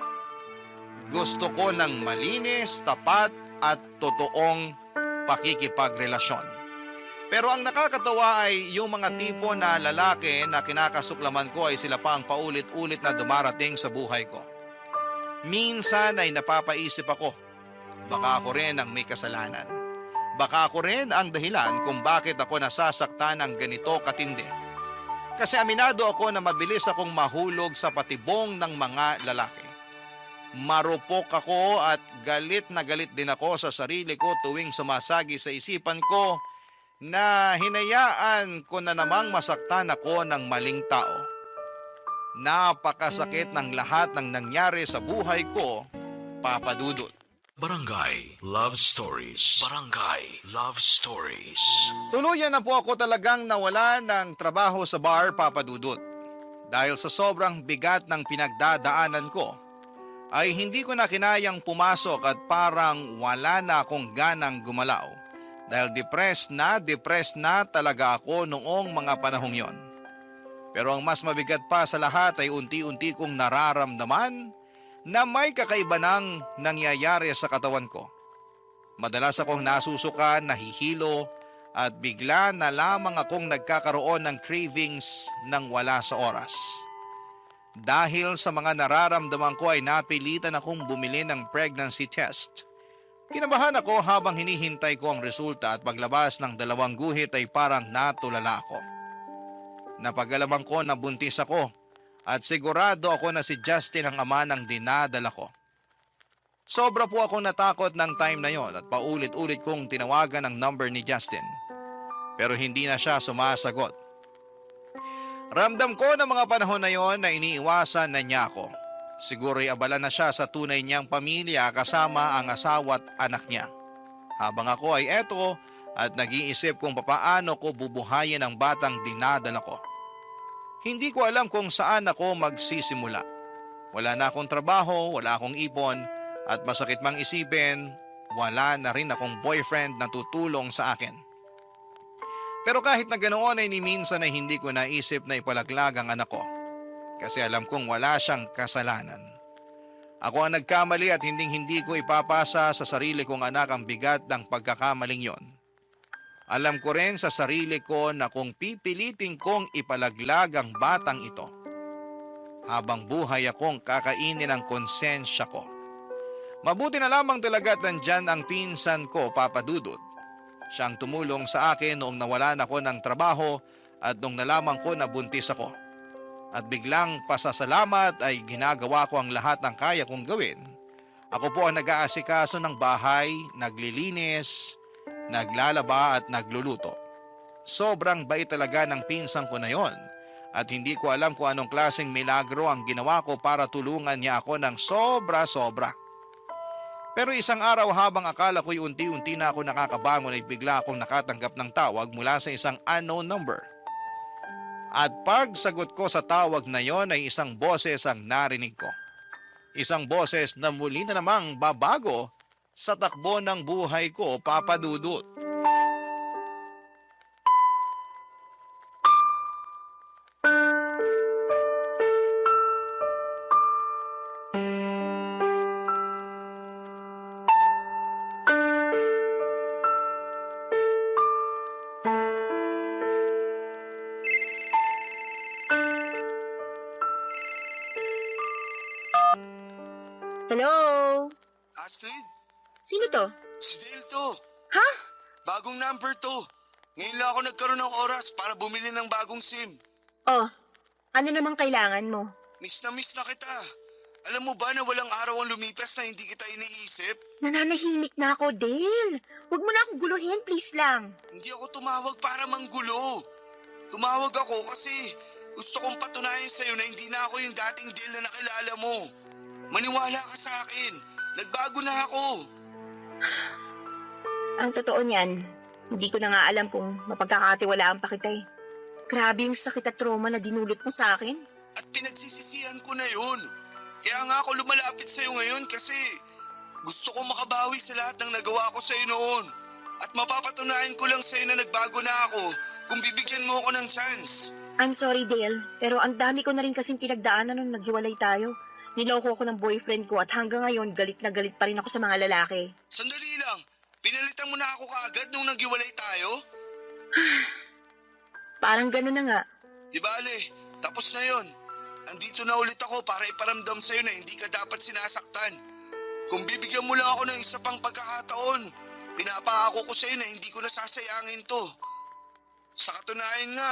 Gusto ko ng malinis, tapat at totoong pakikipagrelasyon. Pero ang nakakatawa ay yung mga tipo na lalaki na kinakasuklaman ko ay sila pa ang paulit-ulit na dumarating sa buhay ko. Minsan ay napapaisip ako, baka ako rin ang may kasalanan. Baka ako rin ang dahilan kung bakit ako nasasaktan ng ganito katindi. Kasi aminado ako na mabilis akong mahulog sa patibong ng mga lalaki. Marupok ako at galit na galit din ako sa sarili ko tuwing sumasagi sa isipan ko na hinayaan ko na namang masaktan ako ng maling tao. Napakasakit ng lahat ng nangyari sa buhay ko, Papa Dudut. Barangay Love Stories. Barangay Love Stories. Tuluyan na po ako talagang nawala ng trabaho sa bar, Papa Dudut. Dahil sa sobrang bigat ng pinagdadaanan ko, ay hindi ko na kinayang pumasok at parang wala na akong ganang gumalaw. Dahil depressed na talaga ako noong mga panahong yon. Pero ang mas mabigat pa sa lahat ay unti-unti kong nararamdaman na may kakaiba nang nangyayari sa katawan ko. Madalas akong nasusukan, nahihilo at bigla na lamang akong nagkakaroon ng cravings nang wala sa oras. Dahil sa mga nararamdaman ko ay napilitan akong bumili ng pregnancy test Kinabahan ako habang hinihintay ko ang resulta at paglabas ng 2 guhit ay parang natulala ako. Napag-alaman ko na buntis ako at sigurado ako na si Justin ang ama ng dinadala ko. Sobra po akong natakot ng time na yon at paulit-ulit kong tinawagan ang number ni Justin. Pero hindi na siya sumasagot. Ramdam ko na mga panahon na yon na iniiwasan na niya ako. Siguro'y abala na siya sa tunay niyang pamilya kasama ang asawa at anak niya. Habang ako ay eto at nag-iisip kung papaano ko bubuhayin ang batang dinadala ko. Hindi ko alam kung saan ako magsisimula. Wala na akong trabaho, wala akong ipon, at masakit mang isipin, wala na rin akong boyfriend na tutulong sa akin. Pero kahit na ganoon ay ni minsan ay hindi ko naisip na ipalaglag ang anak ko. Kasi alam kong wala siyang kasalanan. Ako ang nagkamali at hindi ko ipapasa sa sarili kong anak ang bigat ng pagkakamaling yon. Alam ko rin sa sarili ko na kung pipilitin kong ipalaglag ang batang ito, habang buhay akong kakainin ang konsensya ko. Mabuti na lamang talaga at nandyan ang pinsan ko, Papa Dudut. Siyang tumulong sa akin noong nawalan ako ng trabaho at noong nalaman ko na buntis ako. At biglang pasasalamat ay ginagawa ko ang lahat ng kaya kong gawin. Ako po ang nag-aasikaso ng bahay, naglilinis, naglalaba at nagluluto. Sobrang bait talaga ng pinsan ko na yon. At hindi ko alam kung anong klaseng milagro ang ginawa ko para tulungan niya ako ng sobra-sobra. Pero isang araw habang akala ko'y unti-unti na ako nakakabangon ay bigla akong nakatanggap ng tawag mula sa isang unknown number. At pagsagot ko sa tawag na yon ay isang boses ang narinig ko. Isang boses na muli na namang babago sa takbo ng buhay ko, Papa Dudut. Hello? Astrid, Sino to? si Dale to. Ha? Bagong number to. Ngayon lang ako nagkaroon ng oras para bumili ng bagong SIM. Oh, ano namang kailangan mo? Miss na kita. Alam mo ba na walang araw ang lumipas na hindi kita iniisip? Nananahimik na ako, Dale. Huwag mo na akong guluhin, please lang. Hindi ako tumawag para manggulo. Tumawag ako kasi gusto kong patunayan sa'yo na hindi na ako yung dating Dale na nakilala mo. Maniwala ka sa akin. Nagbago na ako. Ang totoo niyan, hindi ko na nga alam kung mapagkakatiwalaan pa kita eh. Grabe yung sakit at trauma na dinulot mo sa akin. At pinagsisisihan ko na yun. Kaya nga ako lumalapit sa'yo ngayon kasi gusto kong makabawi sa lahat ng nagawa ko sa'yo noon. At mapapatunayan ko lang sa'yo na nagbago na ako kung bibigyan mo ako ng chance. I'm sorry, Dale, pero ang dami ko na rin kasing pinagdaanan nung naghiwalay tayo. Niloko ako ng boyfriend ko at hanggang ngayon galit na galit pa rin ako sa mga lalaki. Sandali lang. Pinalitan mo na ako kaagad nung naghiwalay tayo? Parang gano'n na nga. Di bale, tapos na yon. Andito na ulit ako para iparamdam sa'yo na hindi ka dapat sinasaktan. Kung bibigyan mo lang ako ng isa pang pagkakataon, pinapangako ko sa'yo na hindi ko nasasayangin to. Sa katunayan nga,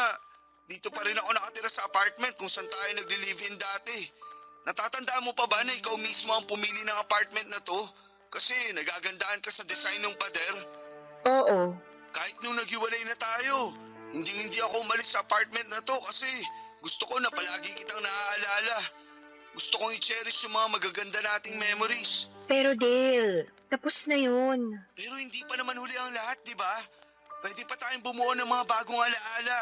dito pa rin ako nakatira sa apartment kung saan tayo nagli-live-in dati. Natatandaan mo pa ba na ikaw mismo ang pumili ng apartment na to? Kasi nagagandaan ka sa design ng pader. Oo. Kahit nung naghiwalay na tayo, hindi ako umalis sa apartment na to kasi gusto ko na palagi kitang naaalala. Gusto kong i-cherish yung mga magaganda nating memories. Pero Dale, tapos na yun. Pero hindi pa naman huli ang lahat, di ba? Pwede pa tayong bumuo ng mga bagong alaala.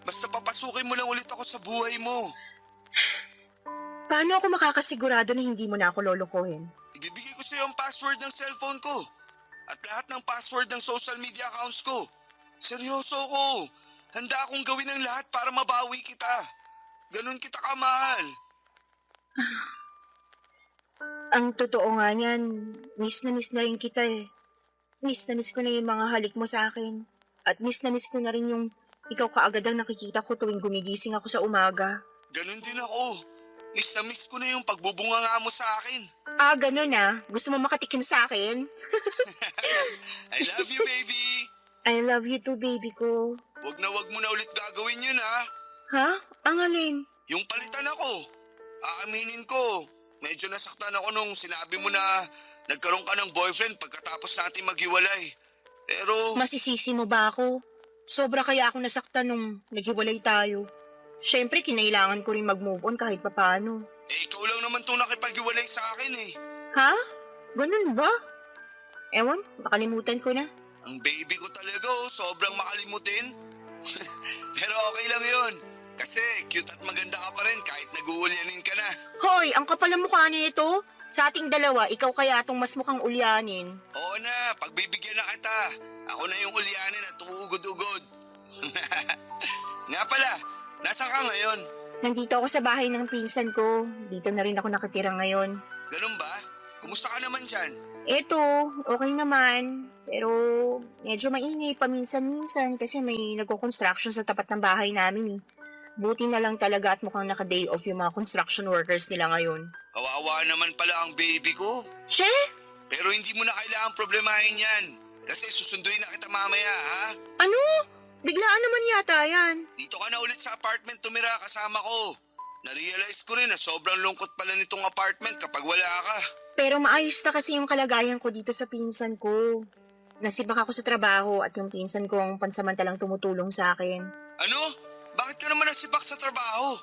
Basta papasukin mo lang ulit ako sa buhay mo. Paano ako makakasigurado na hindi mo na ako lolokohin? Ibibigay ko sa iyo ang password ng cellphone ko at lahat ng password ng social media accounts ko. Seryoso ko. Handa akong gawin ang lahat para mabawi kita. Ganon kita kamahal. Ang totoo nga niyan, miss na rin kita eh. Miss na miss ko na yung mga halik mo sa akin. At miss na miss ko na rin yung ikaw kaagad ang nakikita ko tuwing gumigising ako sa umaga. Ganon din ako. Miss na miss ko na yung pagbubunganga mo sa akin. Ah, ganun ah. Gusto mo makatikim sa akin? I love you, baby. I love you too, baby ko. Wag mo na ulit gagawin yun, ha? Ha? Ang alin? Yung palitan ako. Aaminin ko, medyo nasaktan ako nung sinabi mo na nagkaroon ka ng boyfriend pagkatapos natin maghiwalay. Pero, Masisisi mo ba ako? Sobra kaya ako nasaktan nung naghiwalay tayo. Siyempre, kinailangan ko rin mag-move on kahit papano. ikaw lang naman itong nakipaghiwalay sa akin eh. Ha? Ganun ba? Ewan, nakalimutan ko na. Ang baby ko talaga sobrang makalimutin. Pero okay lang yun. Kasi cute at maganda ka pa rin kahit nag-uulyanin ka na. Hoy, ang kapal ng mukha nito. Sa ating dalawa, ikaw kaya itong mas mukhang ulyanin. Oo na, pagbibigyan na kita. Ako na yung ulyanin at uugod-ugod. Nga pala, nasaan ka ngayon? Nandito ako sa bahay ng pinsan ko. Dito na rin ako nakatira ngayon. Ganun ba? Kumusta ka naman dyan? Eto, okay naman. Pero medyo maingay paminsan-minsan kasi may nagko-construction sa tapat ng bahay namin eh. Buti na lang talaga at mukhang naka-day off yung mga construction workers nila ngayon. Kawawa naman pala ang baby ko. Che? Pero hindi mo na kailangan problemahin yan. Kasi susunduin na kita mamaya, ha? Ano? Biglaan naman yata yan. Dito ka na ulit sa apartment tumira kasama ko. Na-realize ko rin na sobrang lungkot pala nitong apartment kapag wala ka. Pero maayos na kasi yung kalagayan ko dito sa pinsan ko. Nasibak ako sa trabaho at yung pinsan ko ang pansamantalang tumutulong sa akin. Ano? Bakit ka naman nasibak sa trabaho?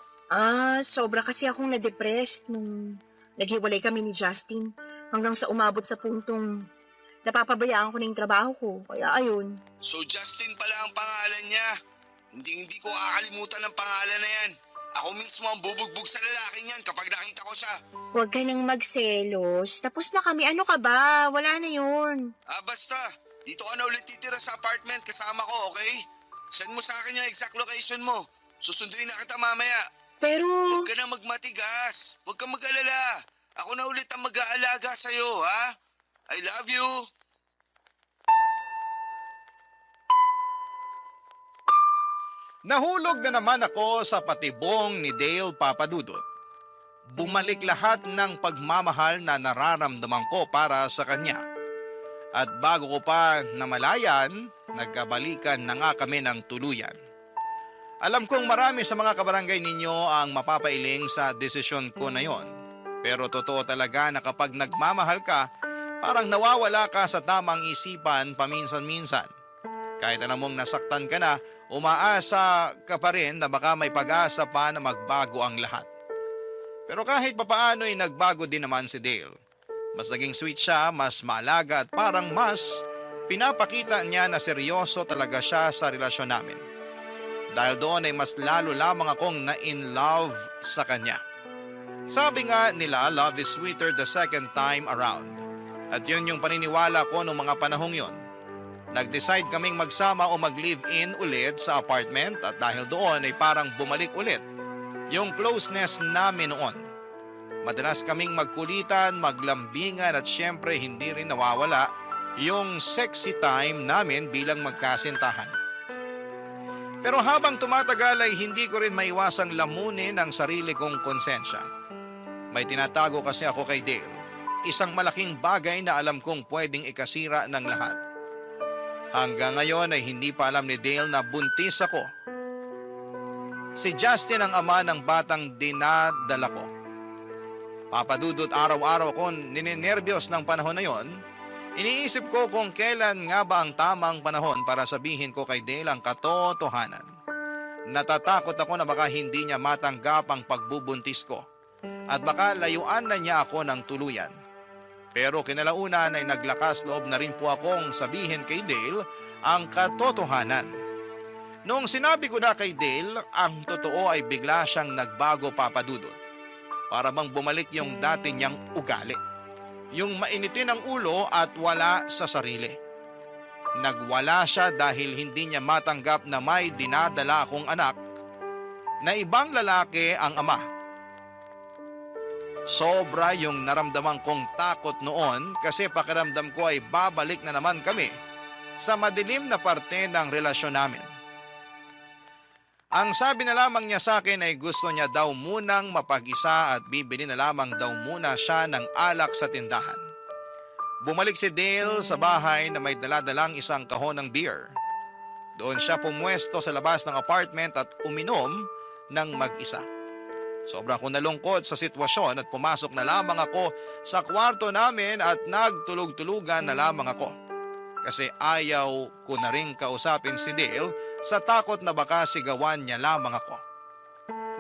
Sobra kasi akong na-depressed nung naghiwalay kami ni Justin. Hanggang sa umabot sa puntong napapabayaan ko na yung trabaho ko. Kaya ayun. So Justin pala ang pangalan niya. Hindi ko akalimutan ang pangalan na yan. Ako mismo ang bubugbog sa lalaking yan kapag nakita ko siya. Huwag ka nang magselos. Tapos na kami. Ano ka ba? Wala na yun. Basta. Dito ka na ulit titira sa apartment kasama ko, okay? Send mo sa akin yung exact location mo. Susunduin na kita mamaya. Pero... Huwag ka na magmatigas. Huwag ka mag-alala. Ako na ulit ang mag-aalaga sa'yo, ha? I love you. Nahulog na naman ako sa patibong ni Dale Papadudot. Bumalik lahat ng pagmamahal na nararamdaman ko para sa kanya. At bago ko pa namalayan, nagkabalikan na nga kami ng tuluyan. Alam kong marami sa mga kabarangay ninyo ang mapapailing sa desisyon ko na yon. Pero totoo talaga na kapag nagmamahal ka, parang nawawala ka sa tamang isipan paminsan-minsan. Kahit alam mong nasaktan ka na, umaasa ka pa rin na baka may pag-asa pa na magbago ang lahat. Pero kahit papaano ay nagbago din naman si Dale. Mas naging sweet siya, mas maalaga at parang mas pinapakita niya na seryoso talaga siya sa relasyon namin. Dahil doon ay mas lalo lamang akong na-in love sa kanya. Sabi nga nila, love is sweeter the second time around. At yun yung paniniwala ko noong mga panahong yon. Nag-decide kaming magsama o mag-live-in ulit sa apartment at dahil doon ay parang bumalik ulit yung closeness namin noon. Madalas kaming magkulitan, maglambingan at syempre hindi rin nawawala yung sexy time namin bilang magkasintahan. Pero habang tumatagal ay hindi ko rin maiwasang lamunin ang sarili kong konsensya. May tinatago kasi ako kay Dale. Isang malaking bagay na alam kong pwedeng ikasira ng lahat. Hanggang ngayon ay hindi pa alam ni Dale na buntis ako. Si Justin ang ama ng batang dinadala ko. Papadudot araw-araw ko nininervyos ng panahon na yon. Iniisip ko kung kailan nga ba ang tamang panahon para sabihin ko kay Dale ang katotohanan. Natatakot ako na baka hindi niya matanggap ang pagbubuntis ko at baka layuan na niya ako ng tuluyan. Pero kinalaunan ay naglakas loob na rin po akong sabihin kay Dale ang katotohanan. Noong sinabi ko na kay Dale, ang totoo ay bigla siyang nagbago, Papadudot. Para bang bumalik yung dati niyang ugali. Yung mainitin ang ulo at wala sa sarili. Nagwala siya dahil hindi niya matanggap na may dinadala akong anak na ibang lalaki ang ama. Sobra yung naramdaman kong takot noon kasi pakiramdam ko ay babalik na naman kami sa madilim na parte ng relasyon namin. Ang sabi na lamang niya sa akin ay gusto niya daw munang mapag-isa at bibili na lamang daw muna siya ng alak sa tindahan. Bumalik si Dale sa bahay na may daladalang isang kahon ng beer. Doon siya pumwesto sa labas ng apartment at uminom ng mag-isa. Sobra ko nalungkot sa sitwasyon at pumasok na lamang ako sa kwarto namin at nagtulog-tulugan na lamang ako. Kasi ayaw ko na rin kausapin si Dale sa takot na baka sigawan niya lamang ako.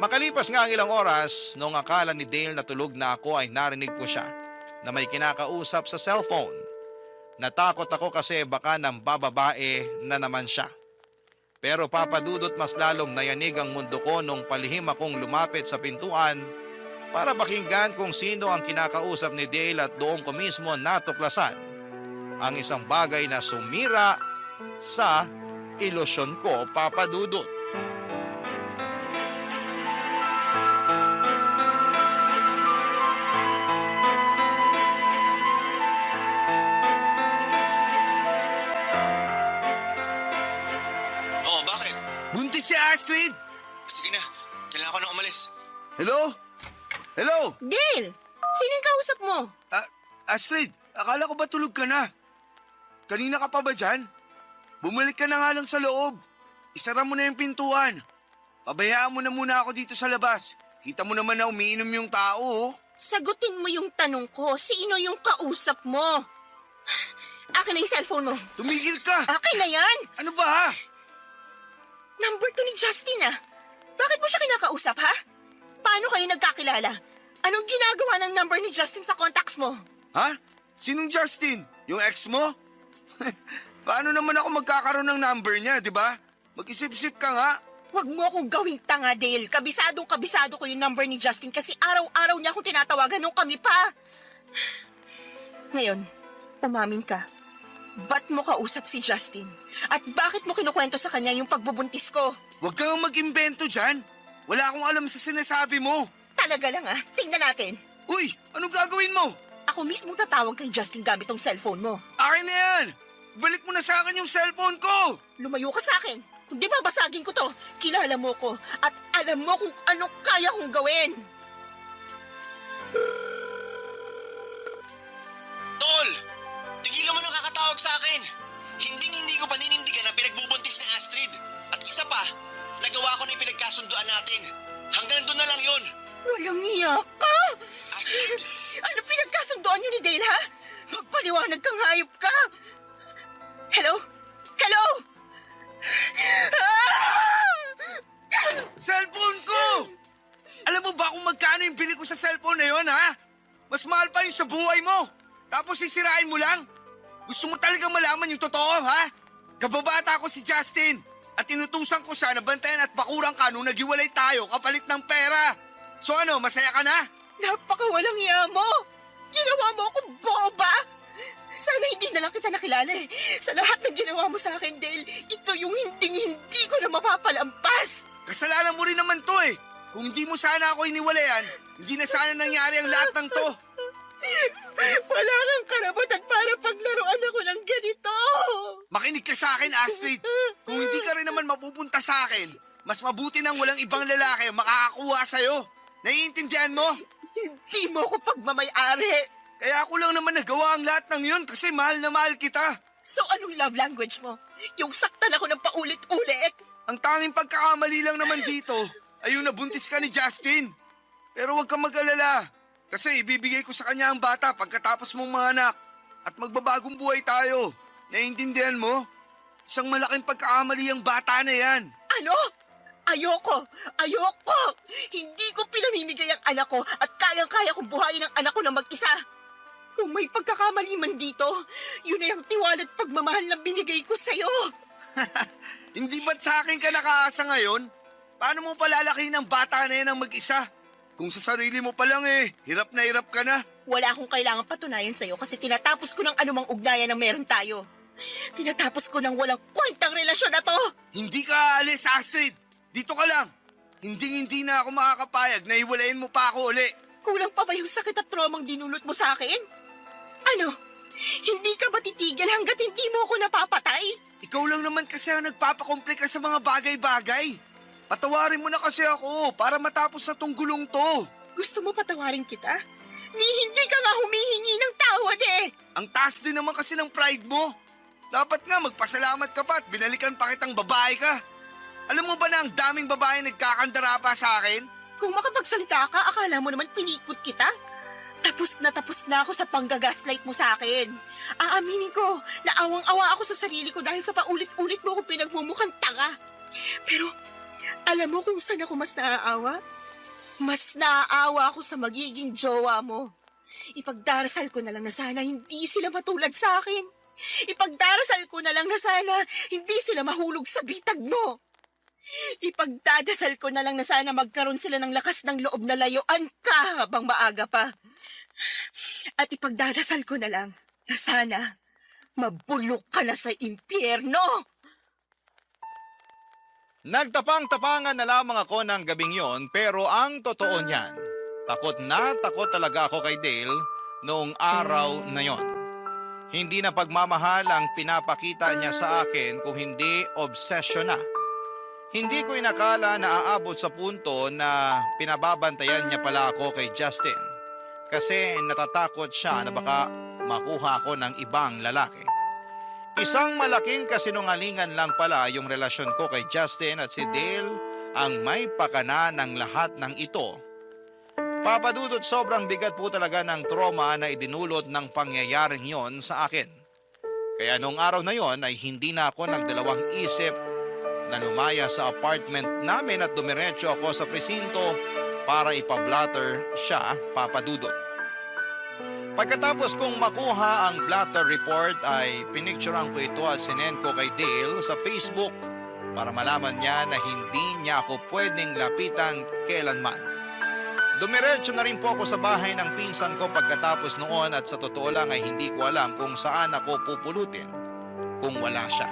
Makalipas nga ang ilang oras, noong akala ni Dale na tulog na ako ay narinig ko siya na may kinakausap sa cellphone. Natakot ako kasi baka nang bababae na naman siya. Pero papadudot mas lalong nayanig ang mundo ko nung palihim akong lumapit sa pintuan para pakinggan kung sino ang kinakausap ni Dale at doon ko mismo natuklasan ang isang bagay na sumira sa ilusyon ko, papadudot. Oh, bakit? Buntis si Astrid! Sige na, kailangan ko nang umalis. Hello? Hello? Dale! Sino yung kausap mo? Astrid, akala ko ba tulog ka na? Kanina ka pa ba dyan? Bumalik ka na nga lang sa loob. Isara mo na yung pintuan. Pabayaan mo na muna ako dito sa labas. Kita mo naman na umiinom yung tao, oh. Sagutin mo yung tanong ko. Sino yung kausap mo? Akin na yung cellphone mo. Tumigil ka! Akin na yan! Ano ba, ha? Number 2 ni Justin ah. Bakit mo siya kinakausap ha? Paano kayo nagkakilala? Anong ginagawa ng number ni Justin sa contacts mo? Ha? Sinong Justin? Yung ex mo? Paano naman ako magkakaroon ng number niya, di ba? Mag-isip-isip ka nga. Huwag mo akong gawing tanga, Dale. Kabisado ko yung number ni Justin kasi araw-araw niya akong tinatawagan nung kami pa. Ngayon, umamin ka. Ba't mo kausap si Justin? At bakit mo kinukwento sa kanya yung pagbubuntis ko? Huwag kang mag-imbento dyan. Wala akong alam sa sinasabi mo. Talaga lang ah. Tingnan natin. Uy, anong gagawin mo? Ako mismo tatawag kay Justin gamit tong cellphone mo. Akin na yan! Balik mo na sa akin yung cellphone ko! Lumayo ka sa akin. Kung di babasagin ko to, kilala mo ko at alam mo kung ano kaya kong gawin. Tol! Tigilan mo nang kakatawag sa akin! Hindi ko paninindigan na pinagbubuntis ni Astrid. At isa pa, nagawa ko na yung pinagkasunduan natin. Hanggang doon na lang yun. Walang iya ka! Astrid! Ano pinagkasunduan niyo ni Dale, ha? Magpaliwanag kang hayop ka! Hello? Hello? Cellphone ko! Alam mo ba kung magkano yung bili ko sa cellphone na yun, ha? Mas mahal pa yung sa buhay mo. Tapos sisirain mo lang? Gusto mo talagang malaman yung totoo, ha? Kababata ko si Justin. At inutusan ko siya na bantayan at bakuran ka nung naghiwalay tayo kapalit ng pera. So ano, masaya ka na? Napakawalang iya mo! Ginawa mo akong boba! Sana hindi na lang kita nakilala eh. Sa lahat ng ginawa mo sa akin, Dale, ito yung hindi ko na mapapalampas. Kasalanan mo rin naman to eh. Kung hindi mo sana ako iniwalayan, hindi na sana nangyari ang lahat ng to. Wala kang karapatan para paglaruan ako ng ganito. Makinig ka sa akin, Astrid. Kung hindi ka rin naman mapupunta sa akin, mas mabuti nang walang ibang lalaki ang makakakuha sa'yo. Naiintindihan mo? Hindi mo ko pagmamayari. Kaya ako lang naman nagawa ang lahat ng yun kasi mahal na mahal kita. So anong love language mo? Yung saktan ako ng paulit-ulit? Ang tanging pagkakamali lang naman dito ay yung nabuntis ka ni Justin. Pero huwag kang mag-alala kasi ibibigay ko sa kanya ang bata pagkatapos mong mga anak at magbabagong buhay tayo. Naiintindihan mo? Isang malaking pagkakamali ang bata na yan. Ano? Ayoko! Ayoko! Hindi ko pinamimigay ang anak ko at kayang-kaya kong buhayin ang anak ko ng mag-isa. Kung may pagkakamali man dito, yun ay ang tiwala at pagmamahal na binigay ko sa'yo. Hindi ba't sa akin ka nakaasa ngayon? Paano mo palalakihin ang bata na yan ng mag-isa? Kung sa sarili mo pa lang hirap na hirap ka na. Wala akong kailangan patunayan sa'yo kasi tinatapos ko ng anumang ugnayan na meron tayo. Tinatapos ko ng walang kwentang relasyon na to. Hindi ka aalis, Astrid. Dito ka lang. Hindi na ako makakapayag na hiwalayin mo pa ako uli. Kulang pa ba yung sakit at traumang dinulot mo sa akin? Ano? Hindi ka ba titigil hanggat hindi mo ako napapatay? Ikaw lang naman kasi ang nagpapakomplika sa mga bagay-bagay. Patawarin mo na kasi ako para matapos na tong gulong to. Gusto mo patawarin kita? Hindi ka nga humihingi ng tawad eh. Ang taas din naman kasi ng pride mo. Dapat nga magpasalamat ka pa at binalikan pa kitang babae ka. Alam mo ba na ang daming babae nagkakandara pa sa akin? Kung makapagsalita ka, akala mo naman pinikot kita? Tapos na ako sa panggagaslight mo sa akin. Aaminin ko, naawang-awa ako sa sarili ko dahil sa paulit-ulit mo ako pinagmumukhang tanga. Pero alam mo kung saan ako mas naaawa? Mas naaawa ako sa magiging jowa mo. Ipagdarasal ko na lang na sana hindi sila matulad sa akin. Ipagdarasal ko na lang na sana hindi sila mahulog sa bitag mo. Ipagdadasal ko na lang na sana magkaroon sila ng lakas ng loob na layuan ka habang maaga pa. At ipagdadasal ko na lang na sana mabulok ka na sa impyerno. Nagtapang-tapangan na lamang ako ng gabing yon, pero ang totoo niyan, takot na takot talaga ako kay Dale noong araw na yon. Hindi na pagmamahal ang pinapakita niya sa akin kung hindi obsession na. Hindi ko inakala na aabot sa punto na pinababantayan niya pala ako kay Justin kasi natatakot siya na baka makuha ako ng ibang lalaki. Isang malaking kasinungalingan lang pala yung relasyon ko kay Justin at si Dale ang may pakana ng lahat ng ito. Papadudot, sobrang bigat po talaga ng trauma na idinulot ng pangyayaring yon sa akin. Kaya nung araw na yon ay hindi na ako nagdalawang isip na lumaya sa apartment namin at dumiretso ako sa presinto para ipablatter siya, papadudot. Pagkatapos kong makuha ang blatter report ay pinicturean ko ito at sinend ko kay Dale sa Facebook para malaman niya na hindi niya ako pwedeng lapitan kailanman. Dumiretso na rin po ako sa bahay ng pinsan ko pagkatapos noon at sa totoo lang ay hindi ko alam kung saan ako pupulutin kung wala siya.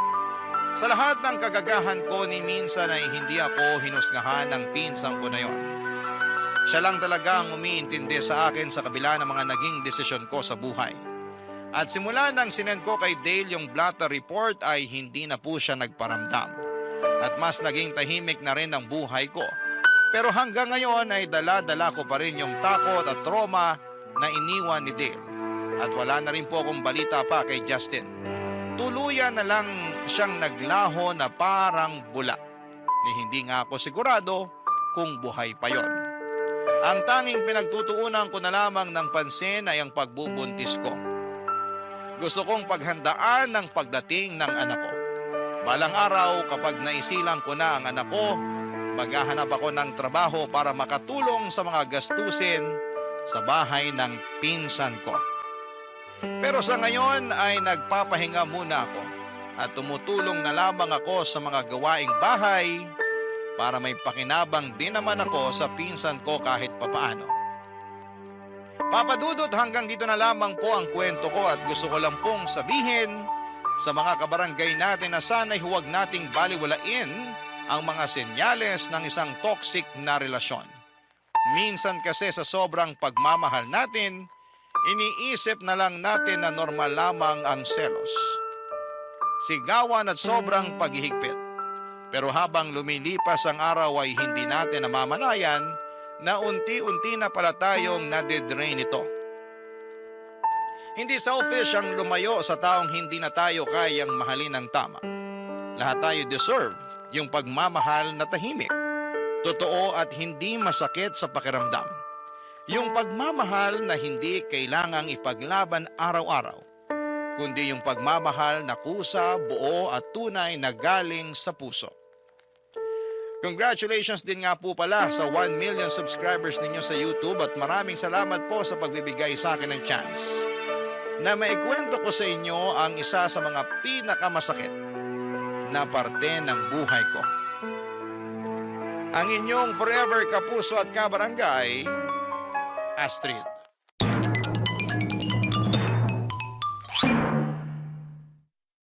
Sa lahat ng kagagahan ko ni minsan ay hindi ako hinusgahan ng pinsan ko na yon. Siya lang talaga ang umiintindi sa akin sa kabila ng mga naging desisyon ko sa buhay. At simula nang sinend ko kay Dale yung blatter report ay hindi na po siya nagparamdam. At mas naging tahimik na rin ang buhay ko. Pero hanggang ngayon ay dala-dala ko pa rin yung takot at trauma na iniwan ni Dale. At wala na rin po akong balita pa kay Justin. Tuluyan na lang siyang naglaho na parang bula. Ni hindi nga ako sigurado kung buhay pa yon. Ang tanging pinagtutuunan ko na lamang ng pansin ay ang pagbubuntis ko. Gusto kong paghandaan ng pagdating ng anak ko. Balang araw kapag naisilang ko na ang anak ko, maghahanap ako ng trabaho para makatulong sa mga gastusin sa bahay ng pinsan ko. Pero sa ngayon ay nagpapahinga muna ako at tumutulong na lamang ako sa mga gawaing bahay para may pakinabang din naman ako sa pinsan ko kahit papaano. Papadudot, hanggang dito na lamang po ang kwento ko at gusto ko lang pong sabihin sa mga kabarangay natin na sana'y huwag nating baliwalain ang mga senyales ng isang toxic na relasyon. Minsan kasi sa sobrang pagmamahal natin, iniisip na lang natin na normal lamang ang selos, sigawan at sobrang paghihigpit. Pero habang lumilipas ang araw ay hindi natin namamalayan na unti-unti na pala tayong nadidrain ito. Hindi selfish ang lumayo sa taong hindi na tayo kayang mahalin ng tama. Lahat tayo deserve yung pagmamahal na tahimik, totoo at hindi masakit sa pakiramdam. Yung pagmamahal na hindi kailangang ipaglaban araw-araw, kundi yung pagmamahal na kusa, buo at tunay na galing sa puso. Congratulations din nga po pala sa 1 million subscribers ninyo sa YouTube at maraming salamat po sa pagbibigay sa akin ng chance na maikwento ko sa inyo ang isa sa mga pinakamasakit na parte ng buhay ko. Ang inyong forever kapuso at kabarangay, Astrid.